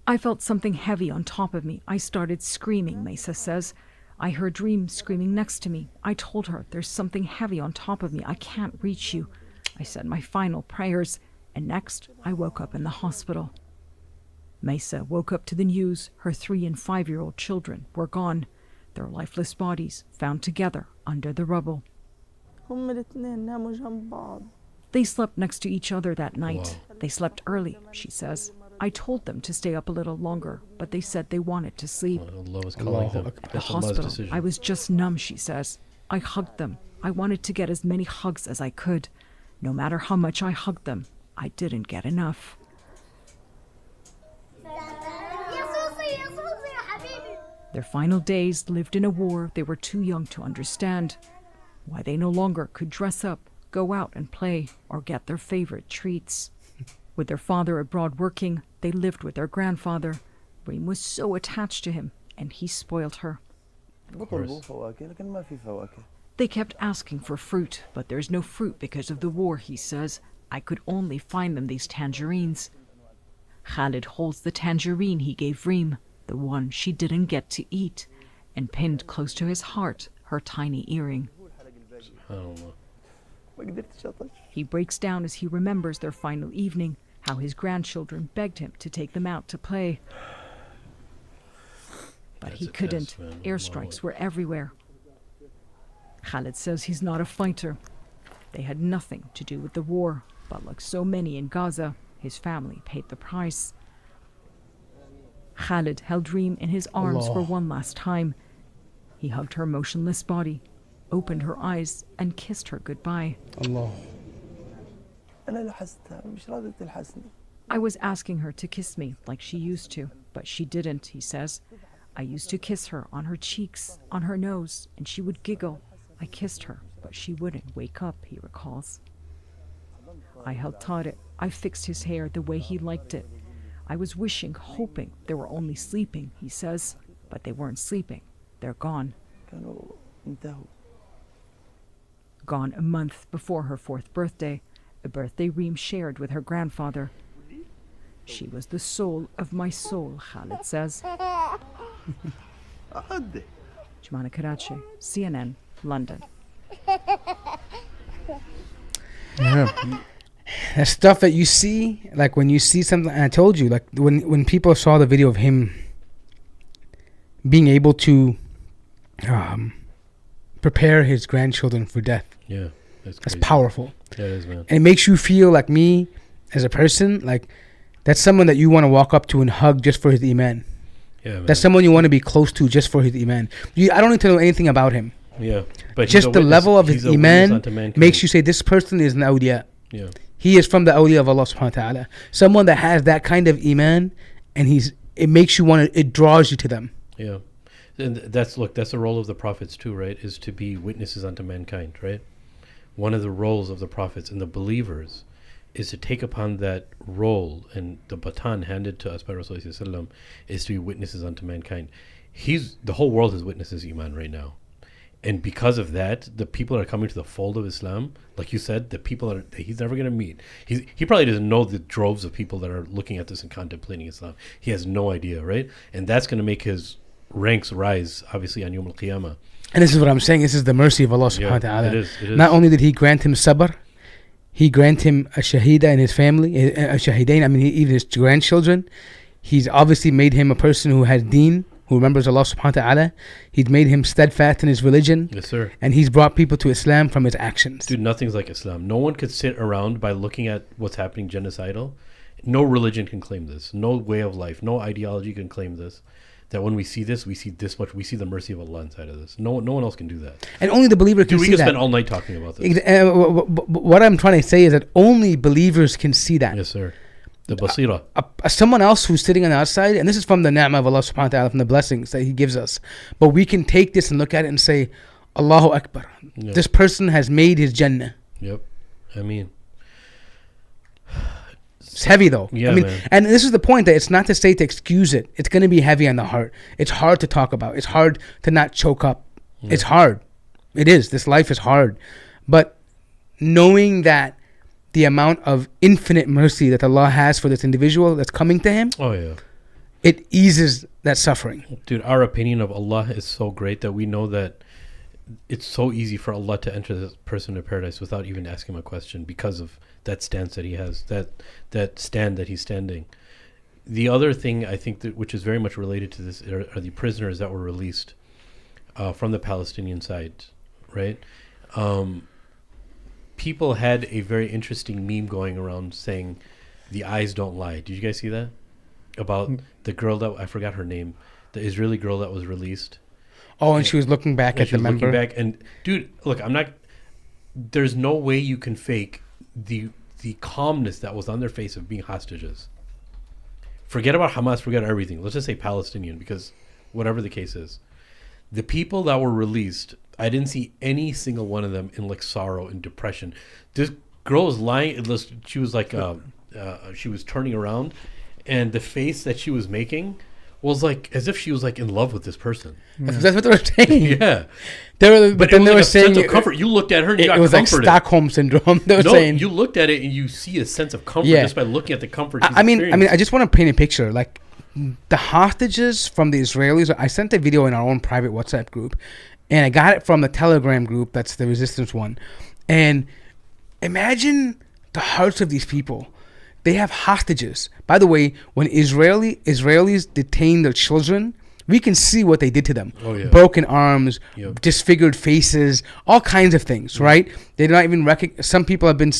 I felt something heavy on top of me. I started screaming, Mesa says. I heard Reem screaming next to me. I told her, there's something heavy on top of me. I can't reach you. I said my final prayers, and next I woke up in the hospital. Mesa woke up to the news her 3- and 5-year-old children were gone, their lifeless bodies found together under the rubble. They slept next to each other that night. Wow. They slept early, she says. I told them to stay up a little longer, but they said they wanted to sleep. Allah was calling them. Akbar. The That's Allah's hospital, decision. I was just numb, she says. I hugged them. I wanted to get as many hugs as I could. No matter how much I hugged them, I didn't get enough. Their final days lived in a war they were too young to understand. Why they no longer could dress up, go out and play, or get their favorite treats. With their father abroad working, they lived with their grandfather. Reem was so attached to him, and he spoiled her. They kept asking for fruit, but there's no fruit because of the war, he says. I could only find them these tangerines. Khalid holds the tangerine he gave Reem, the one she didn't get to eat, and pinned close to his heart, her tiny earring. I don't know. He breaks down as he remembers their final evening, how his grandchildren begged him to take them out to play. But That's he a couldn't. test, man. Airstrikes were everywhere. Khalid says he's not a fighter. They had nothing to do with the war, but like so many in Gaza, his family paid the price. Khalid held Reem in his arms for one last time. He hugged her motionless body, opened her eyes, and kissed her goodbye. Allah. I was asking her to kiss me like she used to, but she didn't, he says. I used to kiss her on her cheeks, on her nose, and she would giggle. I kissed her, but she wouldn't wake up, he recalls. I held Tate. I fixed his hair the way he liked it. I was wishing, hoping they were only sleeping, he says, but they weren't sleeping. They're gone. Gone a month before her 4th birthday, a birthday Reem shared with her grandfather. She was the soul of my soul, Khalid says. Jumana Karachi, CNN, London. Yeah. That stuff that you see, like when you see something, and I told you, like when people saw the video of him being able to prepare his grandchildren for death. Yeah, that's powerful. Yeah, it is, man. And it makes you feel like me as a person, like that's someone that you want to walk up to and hug just for his iman. Yeah, man. That's someone you want to be close to just for his iman. I don't need to know anything about him. Yeah, but just the level of his iman makes you say this person is an awliya. Yeah, he is from the awliya of Allah subhanahu wa ta'ala. Someone that has that kind of iman, and it makes you want to, it draws you to them. Yeah, and that's the role of the prophets too, right? Is to be witnesses unto mankind, right? One of the roles of the prophets and the believers is to take upon that role, and the baton handed to us by Rasulullah is to be witnesses unto mankind. The whole world is witnesses iman right now. And because of that, the people that are coming to the fold of Islam, like you said, the people that he's never going to meet. He probably doesn't know the droves of people that are looking at this and contemplating Islam. He has no idea, right? And that's going to make his ranks rise, obviously, on Yawm al-Qiyamah. And this is what I'm saying. This is the mercy of Allah subhanahu wa ta'ala. It is. Not only did he grant him sabr, he grant him a shahida in his family, a shahidain, even his grandchildren. He's obviously made him a person who has deen, who remembers Allah subhanahu wa ta'ala. He's made him steadfast in his religion. Yes, sir. And he's brought people to Islam from his actions. Dude, nothing's like Islam. No one could sit around by looking at what's happening genocidal. No religion can claim this. No way of life, no ideology can claim this. That when we see this, we see this much. We see the mercy of Allah inside of this. No one else can do that. And only the believer can see that. We can spend all night talking about this. What I'm trying to say is that only believers can see that. Yes, sir. The basira. Someone else who's sitting on the outside, and this is from the ni'mah of Allah subhanahu wa ta'ala, from the blessings that he gives us. But we can take this and look at it and say, Allahu Akbar. Yep. This person has made his Jannah. Yep. It's heavy though. Yeah, man. And this is the point, that it's not to say to excuse it. It's going to be heavy on the heart. It's hard to talk about. It's hard to not choke up. Yeah. It's hard. It is. This life is hard. But knowing that the amount of infinite mercy that Allah has for this individual that's coming to him, it eases that suffering. Dude, our opinion of Allah is so great that we know that it's so easy for Allah to enter this person into paradise without even asking him a question, because of that stance that he has, that stand that he's standing. The other thing I think that, which is very much related to this, are the prisoners that were released from the Palestinian side, right? People had a very interesting meme going around saying, "The eyes don't lie." Did you guys see that? About the girl that, I forgot her name, the Israeli girl that was released. Oh, and she was looking back at the member. Looking back, and dude, look, there's no way you can fake the calmness that was on their face of being hostages. Forget about Hamas, forget everything. Let's just say Palestinian, because whatever the case is, the people that were released, I didn't see any single one of them in like sorrow and depression. This girl was lying. She was like, she was turning around, and the face that she was making was like as if she was like in love with this person. Yeah. That's what they were saying. Yeah, but then they were saying sense of comfort. You looked at her, and you got was comforted. Like Stockholm syndrome. They were saying you looked at it and you see a sense of comfort just by looking at the comfort. I mean, I just want to paint a picture. Like the hostages from the Israelis. I sent a video in our own private WhatsApp group, and I got it from the Telegram group. That's the resistance one. And imagine the hearts of these people. They have hostages. By the way, when Israelis detain their children, We can see what they did to them. Oh, yeah. Broken arms, Yep. disfigured faces, all kinds of things, right? They do not even some people have been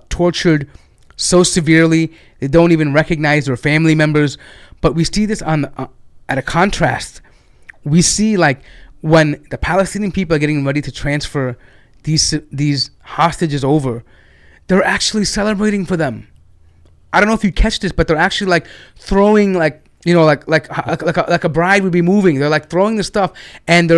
tortured so severely they don't even recognize their family members. But we see this on at a contrast. We see like when the Palestinian people are getting ready to transfer these hostages over, they're actually celebrating for them. I don't know if you catch this, but they're actually like throwing like a bride would be moving. They're like throwing the stuff, and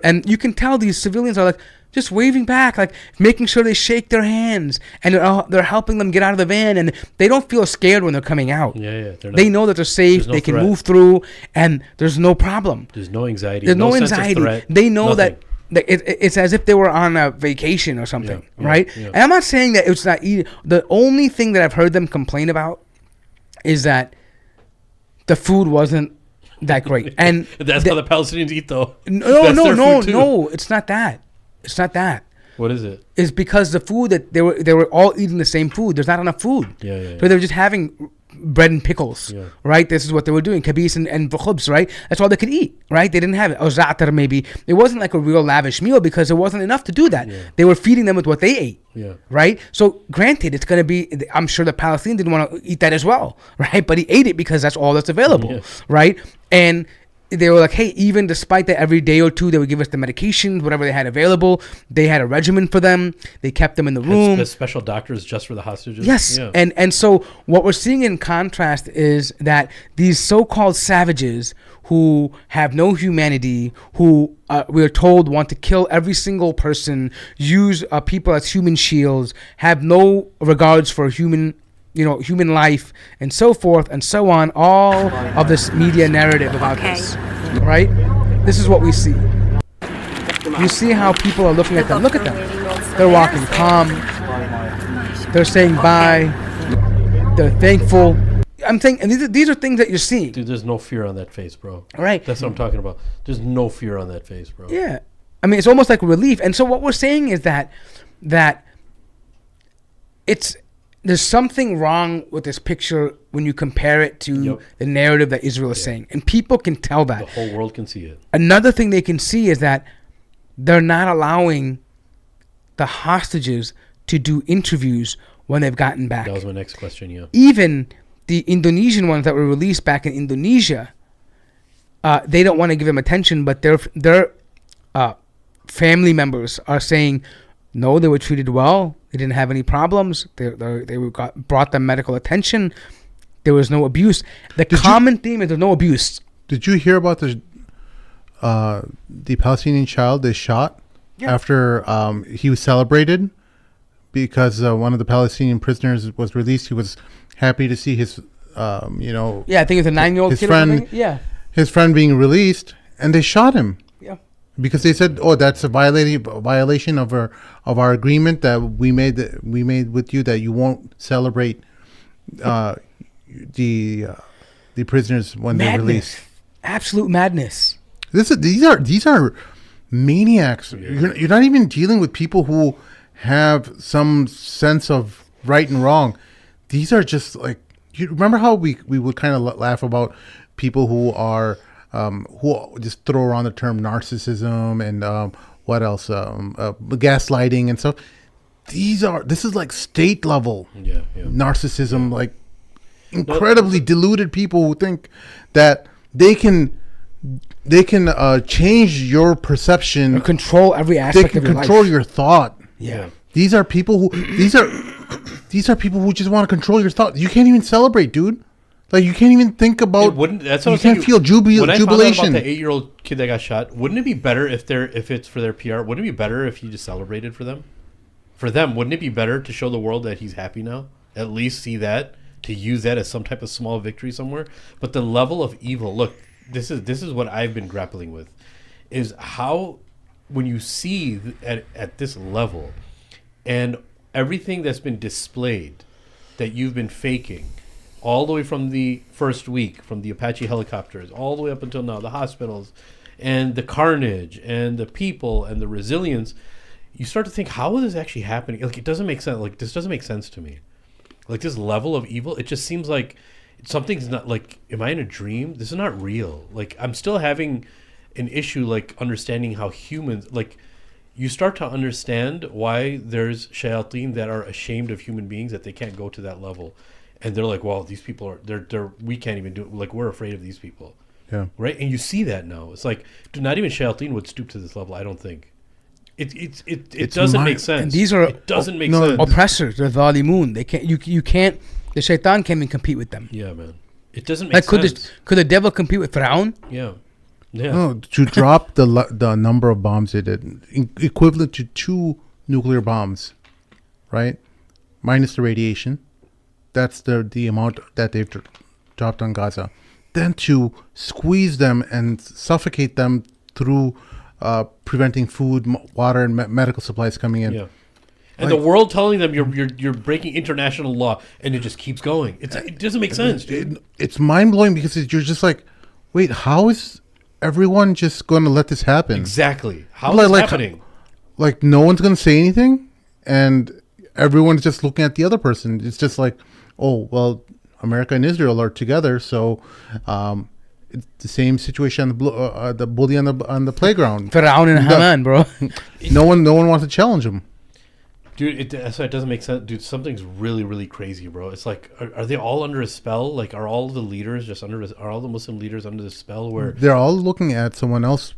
and you can tell these civilians are like just waving back, like making sure they shake their hands, and they're helping them get out of the van, and they don't feel scared when they're coming out. Yeah. They know that they're safe. No they can threat. move through, and there's no problem. There's no anxiety. There's no sense of anxiety. threat, They know nothing. that it's as if they were on a vacation or something, right? Yeah. And I'm not saying that it's not easy. The only thing that I've heard them complain about is that the food wasn't that great. And That's how the Palestinians eat, though. no, That's their food, too. it's not that. It's not that. What is it? It's because the food that they were all eating the same food. There's not enough food. Yeah. So they were just having bread and pickles, Yeah. right? This is what they were doing, kabis and khubs, right? That's all they could eat, right? They didn't have it. Or za'atar maybe. It wasn't like a real lavish meal because there wasn't enough to do that. Yeah. They were feeding them with what they ate, Yeah. right? So granted, it's going to be, I'm sure the Palestinian didn't want to eat that as well, right? But he ate it because that's all that's available, Yeah. right? And they were like, hey, even despite that, every day or two, they would give us the medications, whatever they had available. They had a regimen for them. They kept them in the room. Has special doctors just for the hostages? Yes. Yeah. And so what we're seeing in contrast is that these so-called savages who have no humanity, who we're told want to kill every single person, use people as human shields, have no regards for human life, and so forth and so on, all of this media narrative about this, right? This is what we see. You see how people are looking at them. Look at them. They're walking calm. They're saying bye. They're thankful. I'm saying, and these are things that you're seeing. Dude, there's no fear on that face, bro. Right. That's what I'm talking about. There's no fear on that face, bro. Yeah. I mean, it's almost like relief. And so what we're saying is that there's something wrong with this picture when you compare it to the narrative that Israel is saying. And people can tell that. The whole world can see it. Another thing they can see is that they're not allowing the hostages to do interviews when they've gotten back. That was my next question, yeah. Even the Indonesian ones that were released back in Indonesia, they don't want to give them attention, but their family members are saying, no, they were treated well. They didn't have any problems. They brought them medical attention. There was no abuse. The common theme is there's no abuse. Did you hear about the Palestinian child they shot after he was celebrated because one of the Palestinian prisoners was released? He was happy to see his, I think it's a 9-year-old kid. His friend being released, and they shot him. Yeah. Because they said, "Oh, that's a violation of our agreement that we made with you that you won't celebrate the prisoners when they're released." Absolute madness. These are maniacs. Yeah. You're not even dealing with people who have some sense of right and wrong. These are just like, you remember how we would kind of laugh about people who are who just throw around the term narcissism and what else, gaslighting and stuff. This is like state level narcissism, like incredibly deluded people who think that they can change your perception, or control every aspect of your life. They can control your thought. Yeah. These are people who people who just want to control your thought. You can't even celebrate, dude. Like, you can't even think about. That's what you can't feel jubilation. When I found out about the 8-year-old kid that got shot, wouldn't it be better if it's for their PR? Wouldn't it be better if you just celebrated for them? For them, wouldn't it be better to show the world that he's happy now? At least see that, to use that as some type of small victory somewhere. But the level of evil. Look, this is what I've been grappling with, is how when you see at this level, and everything that's been displayed that you've been faking, all the way from the first week, from the Apache helicopters, all the way up until now, the hospitals, and the carnage, and the people, and the resilience, you start to think, how is this actually happening? Like, it doesn't make sense. Like, this doesn't make sense to me. Like, this level of evil, it just seems like something's not like. Am I in a dream? This is not real. Like I'm still having an issue like understanding how humans like. You start to understand why there's shayateen that are ashamed of human beings that they can't go to that level, and they're like, well, these people are they're we can't even do it. Like we're afraid of these people. Yeah. Right, and you see that now. It's like, dude, not even shayateen would stoop to this level. I don't think. It doesn't make sense. And these are it doesn't make sense. oppressors. The Zalimun. They can't. You can't. The shaitan can't even compete with them. Yeah, man. It doesn't make sense. Could the devil compete with Fir'aun? Yeah. Yeah. No, to drop the number of bombs they did, equivalent to 2 nuclear bombs, right? Minus the radiation. That's the amount that they've dropped on Gaza. Then to squeeze them and suffocate them through preventing food, water, and medical supplies coming in. Yeah. And the world telling them you're breaking international law, and it just keeps going. It doesn't make sense, dude. It's mind blowing because you're just like, wait, how is everyone just going to let this happen? Exactly. How is it happening? Like no one's going to say anything, and everyone's just looking at the other person. It's just like, oh well, America and Israel are together, so it's the same situation on the bully on the playground. Fir'aun and Haman, bro. No one wants to challenge him. Dude, that's why it doesn't make sense. Dude, something's really, really crazy, bro. It's like, are they all under a spell? Like, are all the leaders are all the Muslim leaders under the spell where... They're all looking at someone else.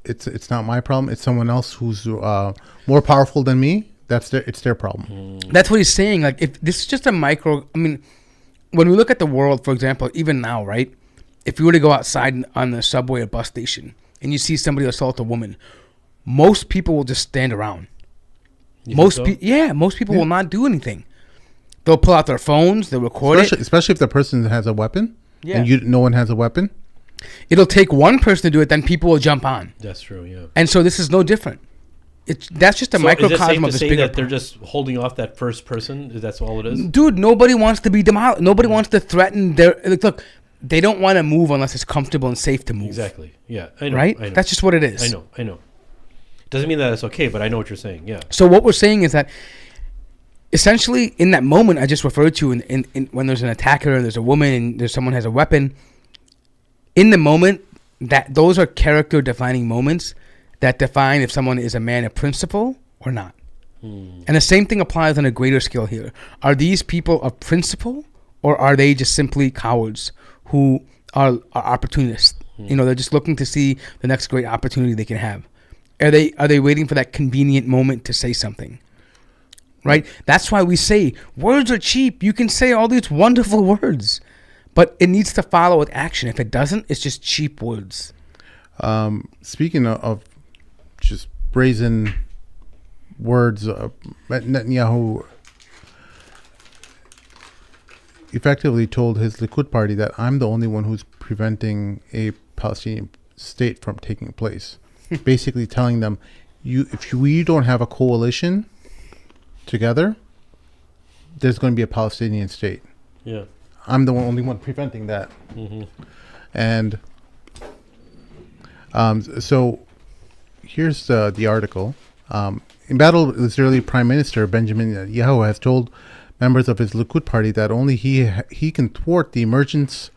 It's not my problem. It's someone else who's more powerful than me. It's their problem. That's what he's saying. Like, if this is just a micro... I mean, when we look at the world, for example, even now, right? If you were to go outside on the subway or bus station and you see somebody assault a woman, most people will just stand around. Most people will not do anything. They'll pull out their phones, they'll record it. Especially if the person has a weapon, and no one has a weapon. It'll take one person to do it, then people will jump on. That's true, yeah. And so this is no different. That's just a microcosm of this bigger. That they're just holding off that first person? That's all it is? Dude, nobody wants to be demolished. Nobody wants to threaten their... Look, they don't want to move unless it's comfortable and safe to move. Exactly, yeah. I know, right? I know. That's just what it is. I know. Doesn't mean that it's okay, but I know what you're saying. Yeah. So what we're saying is that essentially in that moment I just referred to, in when there's an attacker and there's a woman and there's someone has a weapon, in the moment, that those are character defining moments that define if someone is a man of principle or not. And the same thing applies on a greater scale here. Are these people of principle, or are they just simply cowards who are opportunists? They're just looking to see the next great opportunity they can have. Are they waiting for that convenient moment to say something? Right? That's why we say words are cheap. You can say all these wonderful words, but it needs to follow with action. If it doesn't, it's just cheap words. Speaking of just brazen words, Netanyahu effectively told his Likud party that I'm the only one who's preventing a Palestinian state from taking place. Basically telling them, if we don't have a coalition together, there's going to be a Palestinian state. Yeah. I'm the only one preventing that. And so here's the article. In battle, Israeli Prime Minister Benjamin Netanyahu has told members of his Likud party that only he can thwart the emergence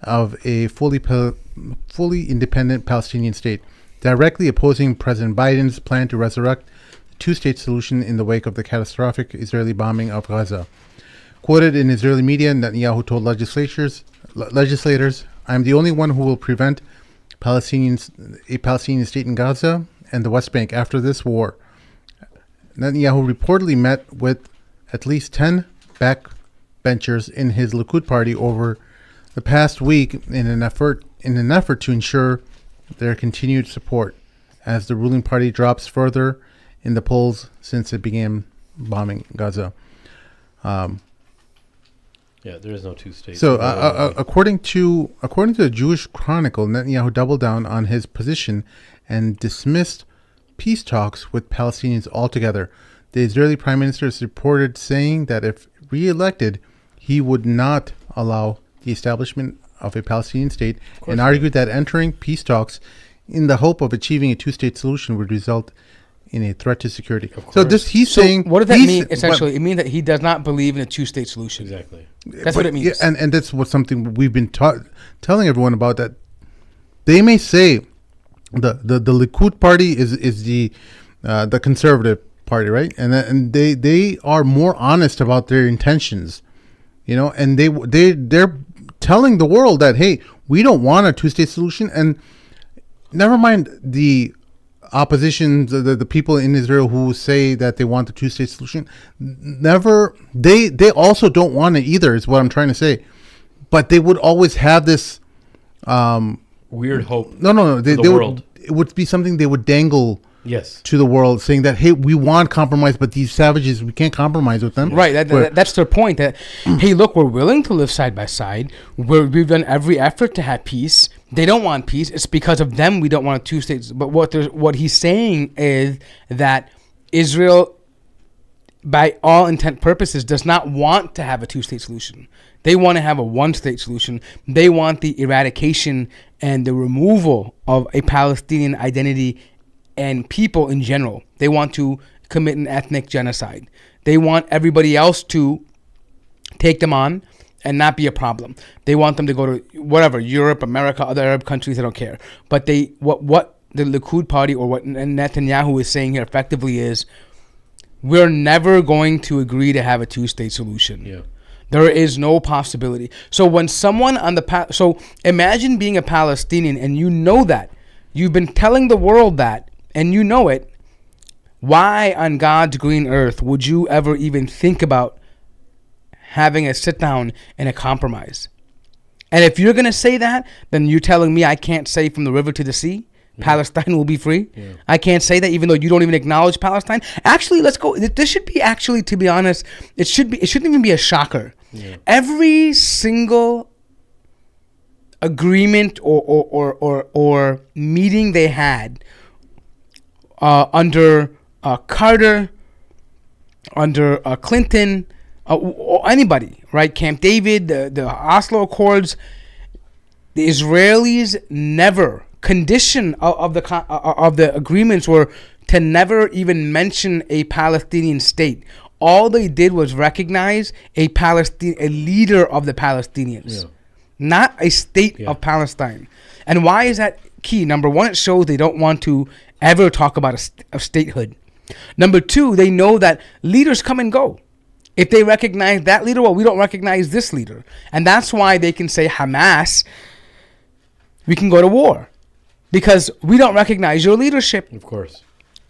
of a fully independent Palestinian state, directly opposing President Biden's plan to resurrect the two-state solution in the wake of the catastrophic Israeli bombing of Gaza. Quoted in Israeli media, Netanyahu told legislators, "I am the only one who will prevent a Palestinian state in Gaza and the West Bank after this war." Netanyahu reportedly met with at least 10 backbenchers in his Likud party over the past week in an effort to ensure their continued support as the ruling party drops further in the polls since it began bombing Gaza. Yeah, there is no two states. So, according to the Jewish Chronicle, Netanyahu doubled down on his position and dismissed peace talks with Palestinians altogether. The Israeli Prime Minister is reported saying that if re-elected, he would not allow the establishment of a Palestinian state, and argued that entering peace talks in the hope of achieving a two-state solution would result in a threat to security. Of So course. he's saying. What does that he's- mean? Essentially, it means that he does not believe in a two-state solution. Exactly. That's what it means. Yeah, and that's what something we've been telling everyone about, that they may say the Likud party is the conservative party, right? And they are more honest about their intentions, and they're telling the world that, hey, we don't want a two-state solution. And never mind the opposition, the people in Israel who say that they want the two-state solution, they also don't want it either, is what I'm trying to say. But they would always have this Weird hope. no they world. it would be something they would dangle Yes. to the world, saying that, hey, we want compromise, but these savages, we can't compromise with them. Right, that's their point. That hey, look, we're willing to live side by side. We've done every effort to have peace. They don't want peace. It's because of them we don't want a two states. But what he's saying is that Israel, by all intent purposes, does not want to have a two-state solution. They want to have a one-state solution. They want the eradication and the removal of a Palestinian identity and people in general. They want to commit an ethnic genocide. They want everybody else to take them on and not be a problem. They want them to go to whatever, Europe, America, other Arab countries. They don't care. But what the Likud party or what Netanyahu is saying here effectively is, we're never going to agree to have a two-state solution. Yeah. There is no possibility. So when someone so imagine being a Palestinian and you know that. You've been telling the world that, and you know it. Why on God's green earth would you ever even think about having a sit down and a compromise? And if you're going to say that, then you're telling me I can't say from the river to the sea, Palestine will be free. Yeah. I can't say that, even though you don't even acknowledge Palestine. Actually, let's go. This should be actually, to be honest, it shouldn't even be a shocker. Yeah. Every single agreement or meeting they had under Carter, under Clinton, or anybody, right? Camp David, the Oslo Accords, the Israelis never. Condition of the agreements were to never even mention a Palestinian state. All they did was recognize a leader of the Palestinians, not a state of Palestine. And why is that key? Number one, it shows they don't want to ever talk about a statehood. Number two, they know that leaders come and go. If they recognize that leader, well, we don't recognize this leader. And that's why they can say, Hamas, we can go to war. Because we don't recognize your leadership. Of course.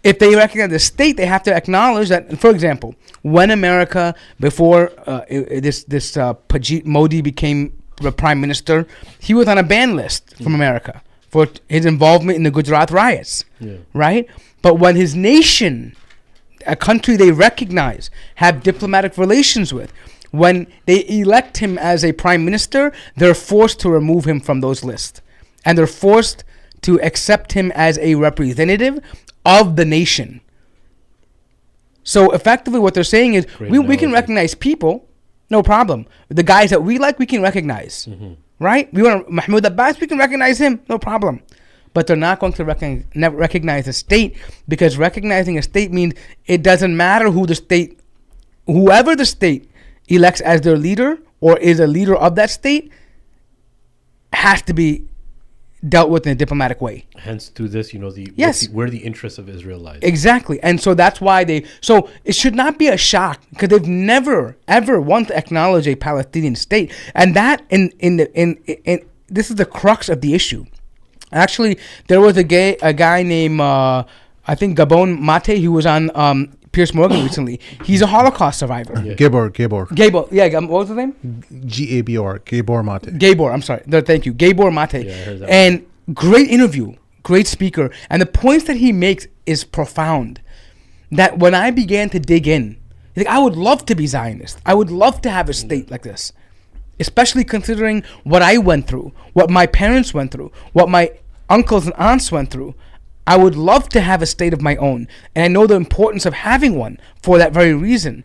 If they recognize the state, they have to acknowledge that. For example, when America, before Pajit Modi became the prime minister, he was on a ban list from America for his involvement in the Gujarat riots, right? But when his nation, a country they recognize, have diplomatic relations with, when they elect him as a prime minister, they're forced to remove him from those lists. And they're forced to accept him as a representative of the nation. So effectively what they're saying is, we can recognize people, no problem. The guys that we like, we can recognize. Right? We want Mahmoud Abbas, we can recognize him, no problem. But they're not going to recognize a state, because recognizing a state means it doesn't matter whoever the state elects as their leader or is a leader of that state has to be dealt with in a diplomatic way. Hence, through this, where the interests of Israel lies. Exactly. And so that's why so it should not be a shock, because they've never, ever want to acknowledge a Palestinian state. And that, in this is the crux of the issue. Actually, there was a guy named, I think, Gabon Mate, who was on Piers Morgan recently. He's a Holocaust survivor. Yeah. Gabor. Yeah, what was his name? Gabor. Gabor Mate. Gabor, I'm sorry. No, thank you. Gabor Mate. Yeah, I heard that. And great interview, great speaker. And the points that he makes is profound. That when I began to dig in, like, I would love to be Zionist. I would love to have a state like this. Especially considering what I went through, what my parents went through, what my uncles and aunts went through. I would love to have a state of my own. And I know the importance of having one for that very reason.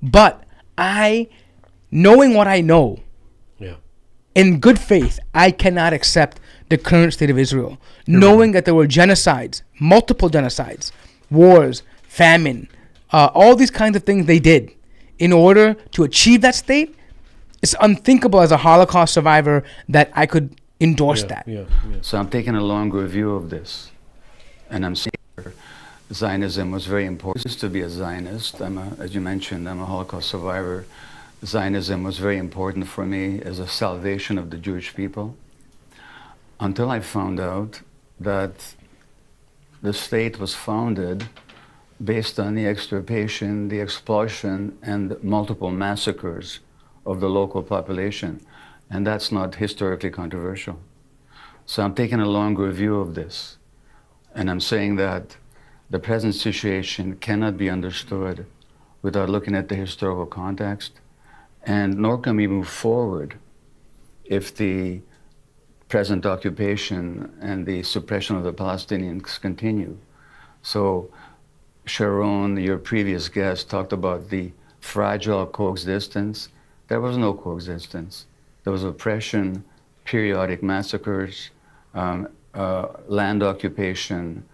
But knowing what I know, in good faith, I cannot accept the current state of Israel. Knowing that there were genocides, multiple genocides, wars, famine, all these kinds of things they did in order to achieve that state. It's unthinkable as a Holocaust survivor that I could endorse that. So I'm taking a longer view of this, and I'm saying Zionism was very important. I used to be a Zionist. As you mentioned, I'm a Holocaust survivor. Zionism was very important for me as a salvation of the Jewish people, until I found out that the state was founded based on the extirpation, the expulsion, and multiple massacres of the local population. And that's not historically controversial. So I'm taking a longer view of this. And I'm saying that the present situation cannot be understood without looking at the historical context, and nor can we move forward if the present occupation and the suppression of the Palestinians continue. So Sharon, your previous guest, talked about the fragile coexistence. There was no coexistence. There was oppression, periodic massacres, land occupation,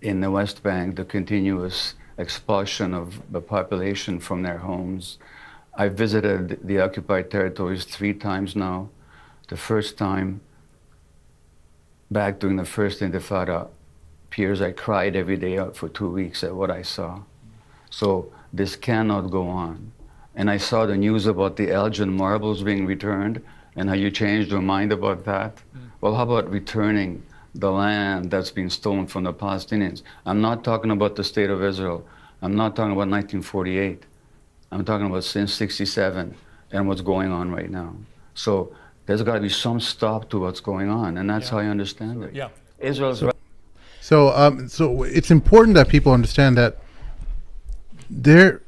in the West Bank, the continuous expulsion of the population from their homes. I visited the occupied territories 3 times now. The first time, back during the first Intifada, Piers, I cried every day for 2 weeks at what I saw. So this cannot go on. And I saw the news about the Elgin marbles being returned, and how you changed your mind about that. Well, how about returning the land that's been stolen from the Palestinians? I'm not talking about the state of Israel. I'm not talking about 1948. I'm talking about since 67 and what's going on right now. So there's got to be some stop to what's going on, and that's how I understand it. Yeah. Israel's So it's important that people understand that their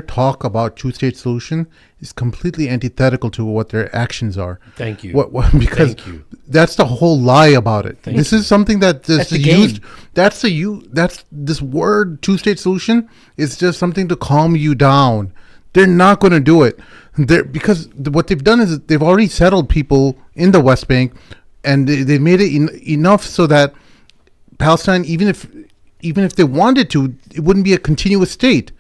talk about two-state solution is completely antithetical to what their actions are. Thank you. Because Thank you. that's the whole lie about it. Thank This you. is something that That's the used. game. That's this word two-state solution is just something to calm you down. They're not going to do it. Because what they've done is they've already settled people in the West Bank, and they made it enough so that Palestine, even if they wanted to, it wouldn't be a continuous state.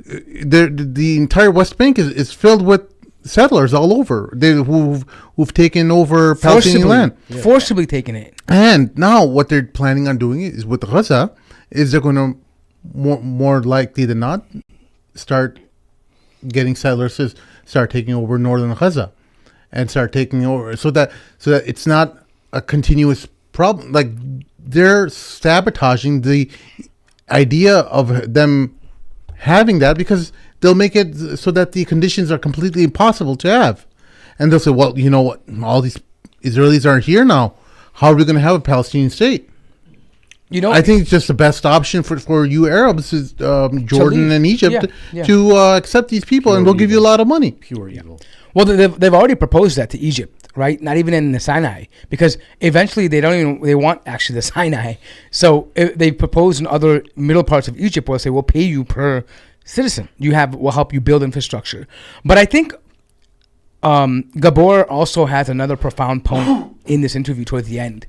The entire West Bank is filled with settlers all over who've taken over Palestinian land, forcibly taking it. and now what they're planning on doing is with Gaza is they're going to more likely than not start getting settlers to start taking over northern Gaza and start taking over so that it's not a continuous problem. Like, they're sabotaging the idea of them having that, because they'll make it so that the conditions are completely impossible to have. And they'll say, well, you know what, all these Israelis aren't here now. How are we going to have a Palestinian state? You know, I think it's just the best option for you Arabs is Jordan leave. and Egypt Yeah. to accept these people, and Pure they'll give you a evil. lot of money. Pure evil. well, they've already proposed that to Egypt, right? Not even in the Sinai, because eventually they want actually the Sinai. So they propose in other middle parts of Egypt where they say we'll pay you per citizen. We'll help you build infrastructure. But I think Gabor also has another profound point in this interview towards the end.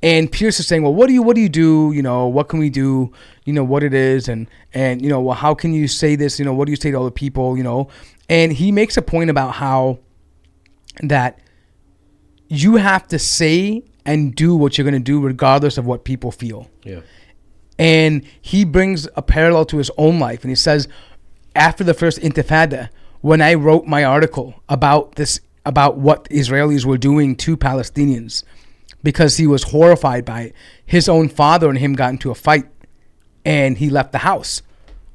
And Piers is saying, well, what do you do? You know, what can we do? You know, what it is. And you know, well, how can you say this? You know, what do you say to other people? You know, and he makes a point about how that you have to say and do what you're going to do regardless of what people feel. Yeah. And he brings a parallel to his own life. And he says, after the first Intifada, when I wrote my article about what Israelis were doing to Palestinians, because he was horrified by it, his own father and him got into a fight, and he left the house,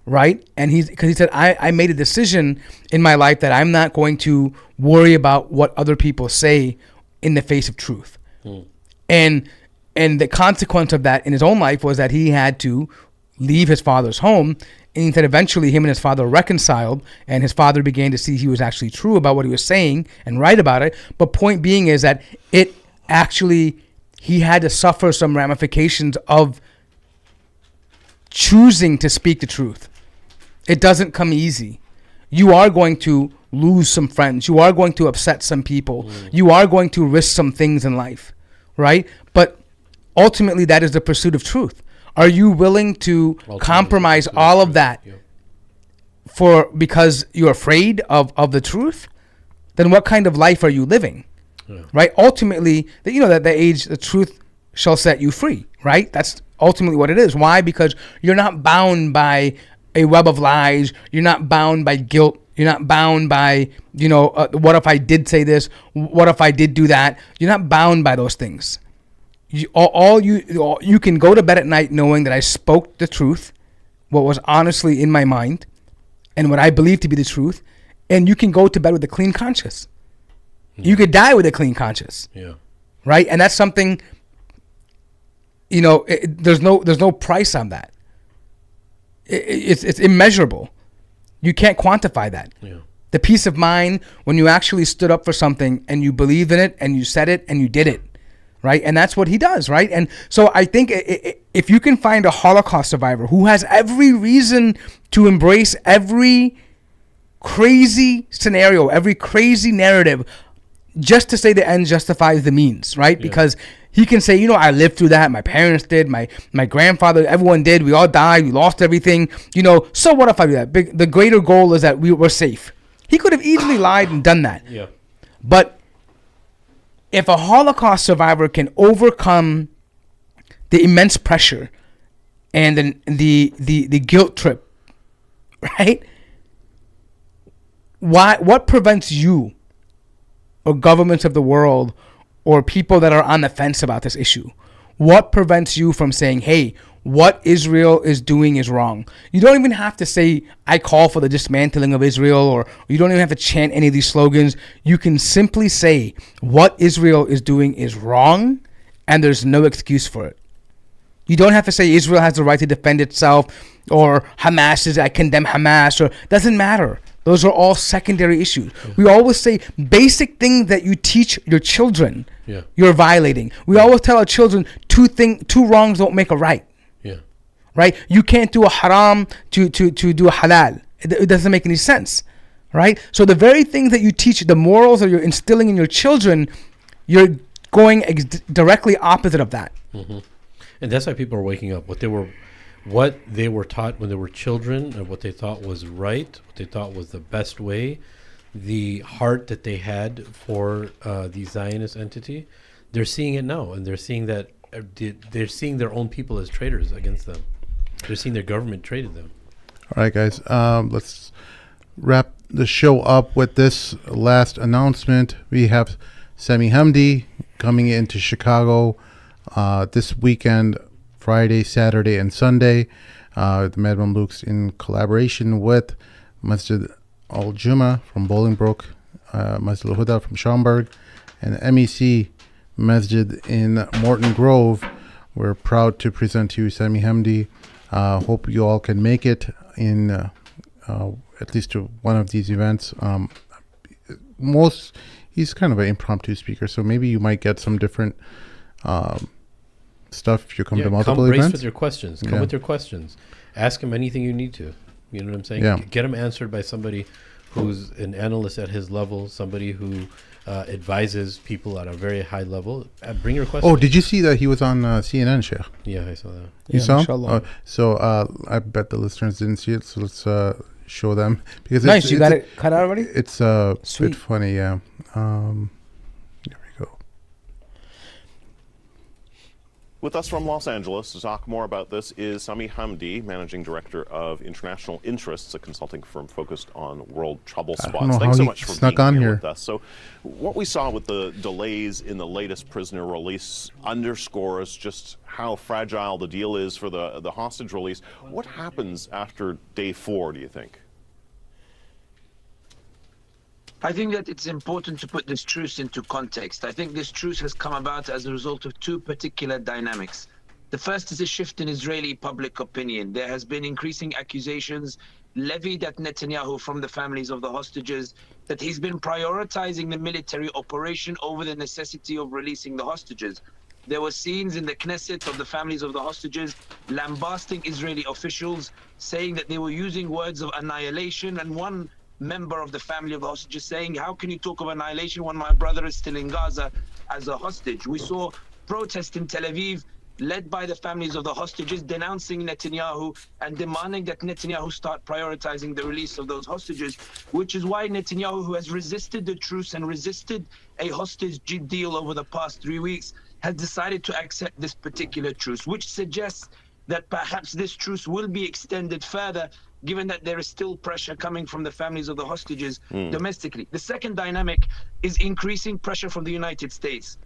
right? And because he said, I made a decision in my life that I'm not going to worry about what other people say in the face of truth. And the consequence of that in his own life was that he had to leave his father's home. And he said eventually him and his father reconciled, and his father began to see he was actually true about what he was saying and right about it. But point being is that he had to suffer some ramifications of choosing to speak the truth. It doesn't come easy. You are going to lose some friends. You are going to upset some people. You are going to risk some things in life, right? But ultimately, that is the pursuit of truth. are you willing to compromise all of that because you're afraid of the truth? Then what kind of life are you living? Yeah. Right? Ultimately, that the age, the truth shall set you free, right? That's ultimately what it is. Why? Because you're not bound by a web of lies. You're not bound by guilt. You're not bound by, what if I did say this? What if I did do that? You're not bound by those things. You can go to bed at night knowing that I spoke the truth, what was honestly in my mind, and what I believe to be the truth, and you can go to bed with a clean conscience. You could die with a clean conscience. Yeah. Right? And that's something, there's no price on that. It's immeasurable. You can't quantify that. Yeah. The peace of mind when you actually stood up for something and you believed in it and you said it and you did it. Right? And that's what he does, right? And so I think if you can find a Holocaust survivor who has every reason to embrace every crazy scenario, every crazy narrative, just to say the end justifies the means, right? Yeah. Because he can say, I lived through that. My parents did. My grandfather, everyone did. We all died. We lost everything. So what if I do that? The greater goal is that we were safe. He could have easily lied and done that. Yeah. But if a Holocaust survivor can overcome the immense pressure and the guilt trip, right? What prevents you or governments of the world or people that are on the fence about this issue? What prevents you from saying, hey, what Israel is doing is wrong? You don't even have to say, I call for the dismantling of Israel, or you don't even have to chant any of these slogans. You can simply say, what Israel is doing is wrong, and there's no excuse for it. You don't have to say Israel has the right to defend itself, or I condemn Hamas, or doesn't matter. Those are all secondary issues. Yeah. We always say basic things that you teach your children, you're violating. We always tell our children two wrongs don't make a right. Yeah. Right? You can't do a haram to do a halal. It doesn't make any sense. Right? So the very things that you teach, the morals that you're instilling in your children, you're going directly opposite of that. Mm-hmm. And that's why people are waking up. What they were taught when they were children, and what they thought was right, what they thought was the best way, the heart that they had for the Zionist entity, they're seeing it now, and they're seeing that they're seeing their own people as traitors against them. They're seeing their government traitor them. All right, guys, let's wrap the show up with this last announcement. We have Sami Hamdi coming into Chicago this weekend, Friday, Saturday, and Sunday. The Mad Mamluks in collaboration with Masjid Al-Juma from Bolingbrook, Masjid Al-Huda from Schaumburg, and MEC Masjid in Morton Grove. We're proud to present to you Sami Hamdi. Hope you all can make it in at least to one of these events. He's kind of an impromptu speaker, so maybe you might get some different stuff if you come to multiple events. Come with your questions. Come with your questions. Ask him anything you need to. You know what I'm saying? Yeah. Get him answered by somebody who's an analyst at his level, somebody who advises people at a very high level. Bring your questions. Oh, did you see that he was on CNN, Sheikh? Yeah, I saw that. You saw him? So I bet the listeners didn't see it, so let's show them. Because nice, you got it cut out already? It's a bit funny, yeah. Here we go. With us from Los Angeles to talk more about this is Sami Hamdi, Managing Director of International Interests, a consulting firm focused on world trouble spots. Thanks so much for being here with us. So what we saw with the delays in the latest prisoner release underscores just how fragile the deal is for the hostage release. What happens after day 4, do you think? I think that it's important to put this truce into context. I think this truce has come about as a result of two particular dynamics. The first is a shift in Israeli public opinion. There has been increasing accusations levied at Netanyahu from the families of the hostages that he's been prioritizing the military operation over the necessity of releasing the hostages. There were scenes in the Knesset of the families of the hostages lambasting Israeli officials, saying that they were using words of annihilation, and one member of the family of the hostages saying, how can you talk of annihilation when my brother is still in Gaza as a hostage? We saw protests in Tel Aviv led by the families of the hostages, denouncing Netanyahu and demanding that Netanyahu start prioritizing the release of those hostages, which is why Netanyahu, who has resisted the truce and resisted a hostage deal over the past 3 weeks, has decided to accept this particular truce, which suggests that perhaps this truce will be extended further, given that there is still pressure coming from the families of the hostages domestically. The second dynamic is increasing pressure from the United States.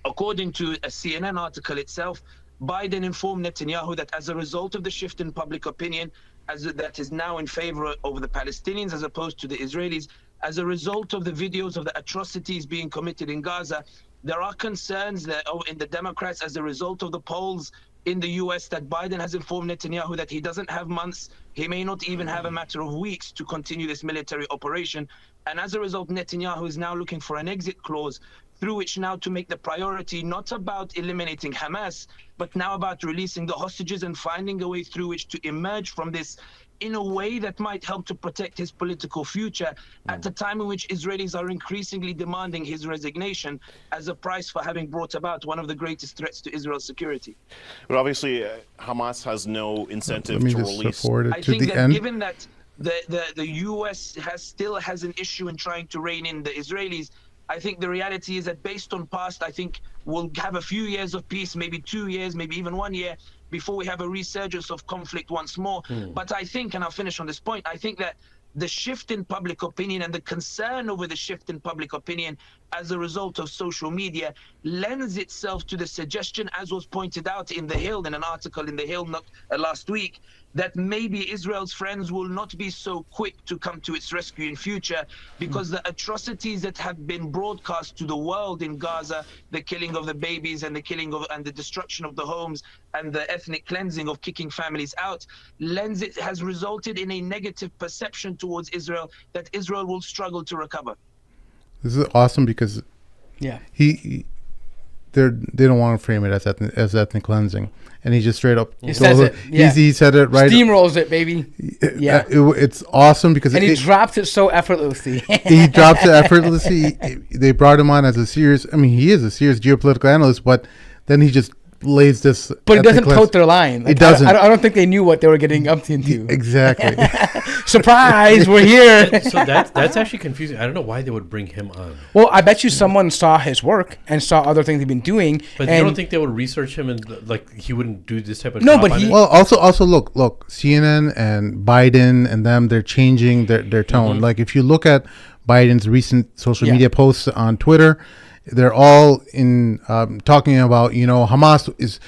According to a CNN article itself, Biden informed Netanyahu that as a result of the shift in public opinion, that is now in favor of the Palestinians as opposed to the Israelis, as a result of the videos of the atrocities being committed in Gaza, there are concerns that in the Democrats as a result of the polls in the US that Biden has informed Netanyahu that he doesn't have months, he may not even have a matter of weeks to continue this military operation. And as a result, Netanyahu is now looking for an exit clause through which now to make the priority not about eliminating Hamas, but now about releasing the hostages and finding a way through which to emerge from this in a way that might help to protect his political future at a time in which Israelis are increasingly demanding his resignation as a price for having brought about one of the greatest threats to Israel's security. But obviously, Hamas has no incentive to release. I think that given that the U.S. still has an issue in trying to rein in the Israelis, I think the reality is that based on past, I think we'll have a few years of peace, maybe 2 years, maybe even 1 year, before we have a resurgence of conflict once more. But I think, and I'll finish on this point, I think that the shift in public opinion and the concern over the shift in public opinion as a result of social media lends itself to the suggestion, as was pointed out in The Hill, in an article in The Hill last week, that maybe Israel's friends will not be so quick to come to its rescue in future, because the atrocities that have been broadcast to the world in Gaza, the killing of the babies and the killing of and the destruction of the homes and the ethnic cleansing of kicking families out, has resulted in a negative perception towards Israel that Israel will struggle to recover. This is awesome because they don't want to frame it as ethnic cleansing, and he just straight up he says it. Yeah. He said it right. Steamrolls it, baby. Yeah, it's awesome because he drops it so effortlessly. He drops it effortlessly. They brought him on as a serious. I mean, he is a serious geopolitical analyst, but then he just lays this. But it doesn't tote their line. Like, it doesn't. I don't think they knew what they were getting up into. Exactly. Surprise, we're here. So that's actually confusing. I don't know why they would bring him on. Well, I bet you someone saw his work and saw other things he'd been doing. But you don't think they would research him and like he wouldn't do this type of no, but also look, CNN and Biden and them, they're changing their tone. Like if you look at Biden's recent social media posts on Twitter, they're all in talking about, Hamas is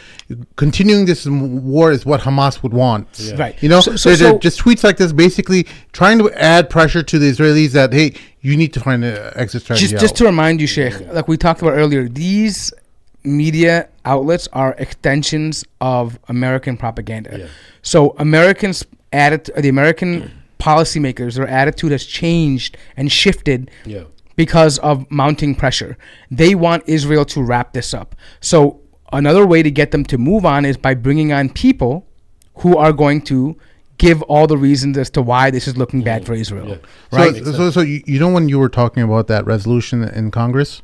continuing this war is what Hamas would want. Yeah. Right. They're just tweets like this, basically trying to add pressure to the Israelis that, hey, you need to find an exit strategy. Just to remind you, Sheikh, like we talked about earlier, these media outlets are extensions of American propaganda. Yeah. So the American policymakers, their attitude has changed and shifted. Yeah. Because of mounting pressure. They want Israel to wrap this up. So another way to get them to move on is by bringing on people who are going to give all the reasons as to why this is looking bad for Israel. Yeah. Right? So when you were talking about that resolution in Congress,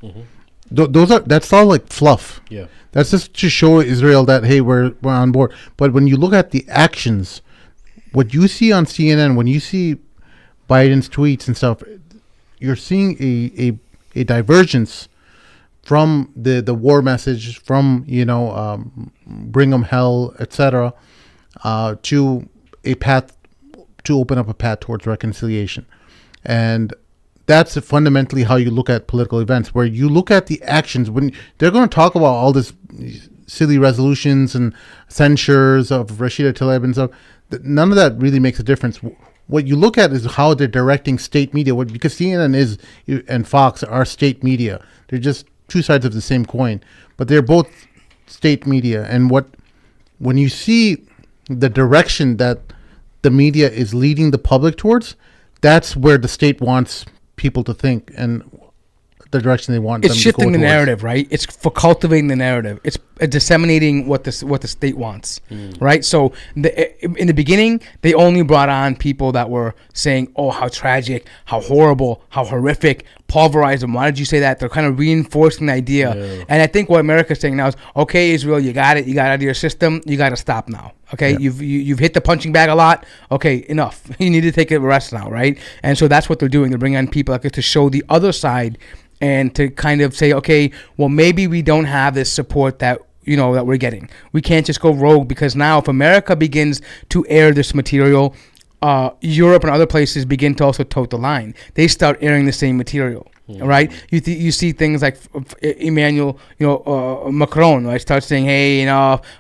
that's all like fluff. Yeah. That's just to show Israel that, hey, we're on board. But when you look at the actions, what you see on CNN, when you see Biden's tweets and stuff, you're seeing a divergence from the war message, from bring them hell, etc., to a path to open up a path towards reconciliation, and that's fundamentally how you look at political events, where you look at the actions. When they're going to talk about all this silly resolutions and censures of Rashida Tlaib and stuff, none of that really makes a difference. What you look at is how they're directing state media, because CNN and Fox are state media. They're just two sides of the same coin, but they're both state media. And when you see the direction that the media is leading the public towards, that's where the state wants people to think. And the direction they want. It's them shifting to go the towards. narrative, right? It's for cultivating the narrative. It's disseminating what the state wants, right? So in the beginning, they only brought on people that were saying, "Oh, how tragic, how horrible, how horrific." Pulverize them. Why did you say that? They're kind of reinforcing the idea. Yeah. And I think what America's saying now is, okay, Israel, you got it. You got it out of your system. You got to stop now. Okay, yeah. You've hit the punching bag a lot. Okay, enough. You need to take a rest now, right? And so that's what they're doing. They're bringing on people like this to show the other side and to kind of say, okay, well, maybe we don't have this support that that we're getting. We can't just go rogue, because now if America begins to air this material, Europe and other places begin to also tote the line. They start airing the same material, right? You see things like Emmanuel, Macron, right? Start saying, hey,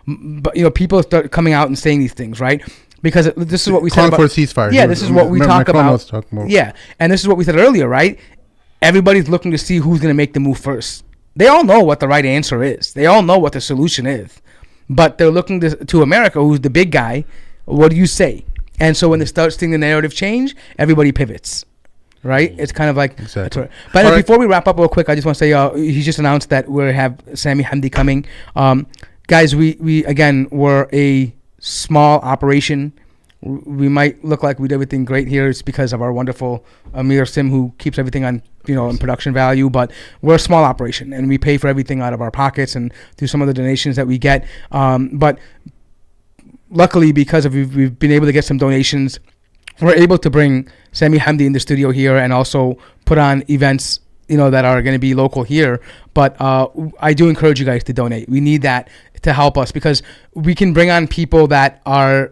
but people start coming out and saying these things, right? Because this is what we said about ceasefire. Yeah, this is what we talk about. Yeah, and this is what we said earlier, right? Everybody's looking to see who's going to make the move first. They all know what the right answer is. They all know what the solution is, but they're looking to America, who's the big guy. What do you say? And so when they start seeing the narrative change, everybody pivots, right? It's kind of like... Exactly. But before we wrap up real quick, I just want to say he just announced that we have Sami Hamdi coming. Guys, we again, we're a small operation. We might look like we did everything great here. It's because of our wonderful Amir Sim, who keeps everything on, in production value. But we're a small operation, and we pay for everything out of our pockets and through some of the donations that we get. But luckily, because we've been able to get some donations, we're able to bring Sami Hamdi in the studio here and also put on events, that are going to be local here. But I do encourage you guys to donate. We need that to help us, because we can bring on people that are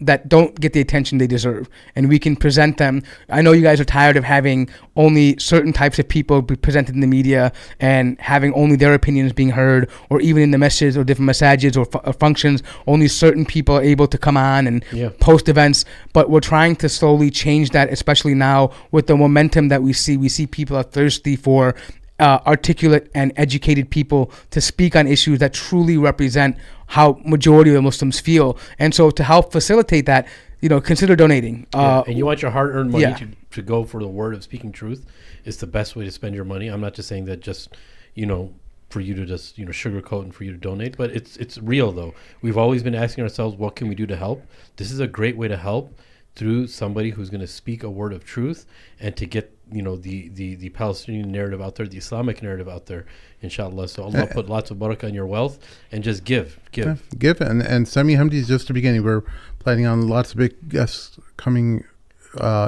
that don't get the attention they deserve, and we can present them. I know you guys are tired of having only certain types of people be presented in the media and having only their opinions being heard, or even in the messages or different messages or functions, only certain people are able to come on and post events. But we're trying to slowly change that, especially now with the momentum that we see. We see people are thirsty for articulate and educated people to speak on issues that truly represent how majority of the Muslims feel. And so to help facilitate that, consider donating. And you want your hard-earned money to go for the word of speaking truth. It's the best way to spend your money. I'm not just saying that just, for you to just, sugarcoat and for you to donate, but it's real though. We've always been asking ourselves, what can we do to help? This is a great way to help, through somebody who's going to speak a word of truth and to get the Palestinian narrative out there, the Islamic narrative out there, inshallah. So Allah put lots of barakah in your wealth, and just give. And Sami Hamdi is just the beginning. We're planning on lots of big guests coming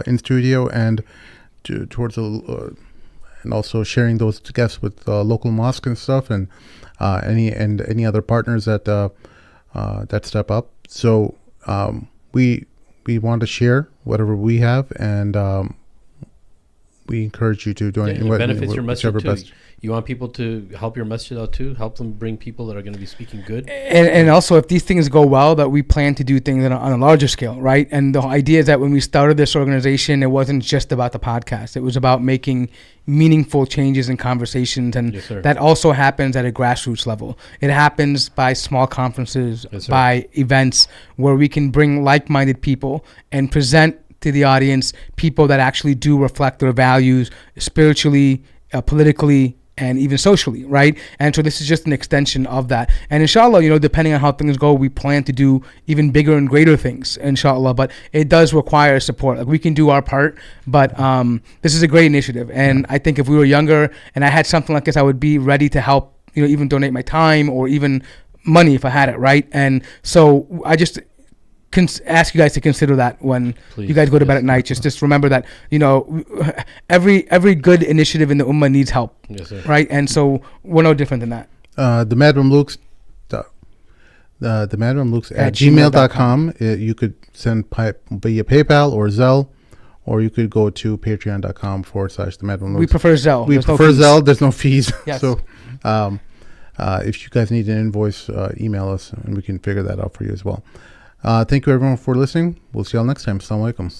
in studio and towards and also sharing those guests with local mosques and stuff, and any other partners that step up. So we want to share whatever we have, and we encourage you to donate. It benefits your message too. Best. You want people to help your message out too, help them bring people that are going to be speaking good. And also, if these things go well, that we plan to do things on a larger scale, right? And the idea is that when we started this organization, it wasn't just about the podcast. It was about making meaningful changes in conversations, and that also happens at a grassroots level. It happens by small conferences, by events where we can bring like-minded people and present to the audience people that actually do reflect their values spiritually, politically, and even socially, right? And so this is just an extension of that. And inshallah, depending on how things go, we plan to do even bigger and greater things, inshallah. But it does require support. Like, we can do our part, but this is a great initiative. And I think if we were younger and I had something like this, I would be ready to help, even donate my time or even money if I had it, right? And so I just ask you guys to consider that when you guys go to bed at night. Just remember that every good initiative in the ummah needs help, right? And so we're no different than that. The Madram Lukes at gmail.com. You could send via PayPal or Zelle, or you could go to patreon.com/the Madram Lukes. We prefer Zelle. We prefer Zelle. There's no fees. Yes. So if you guys need an invoice, email us and we can figure that out for you as well. Thank you everyone for listening. We'll see y'all next time. Assalamu alaikum.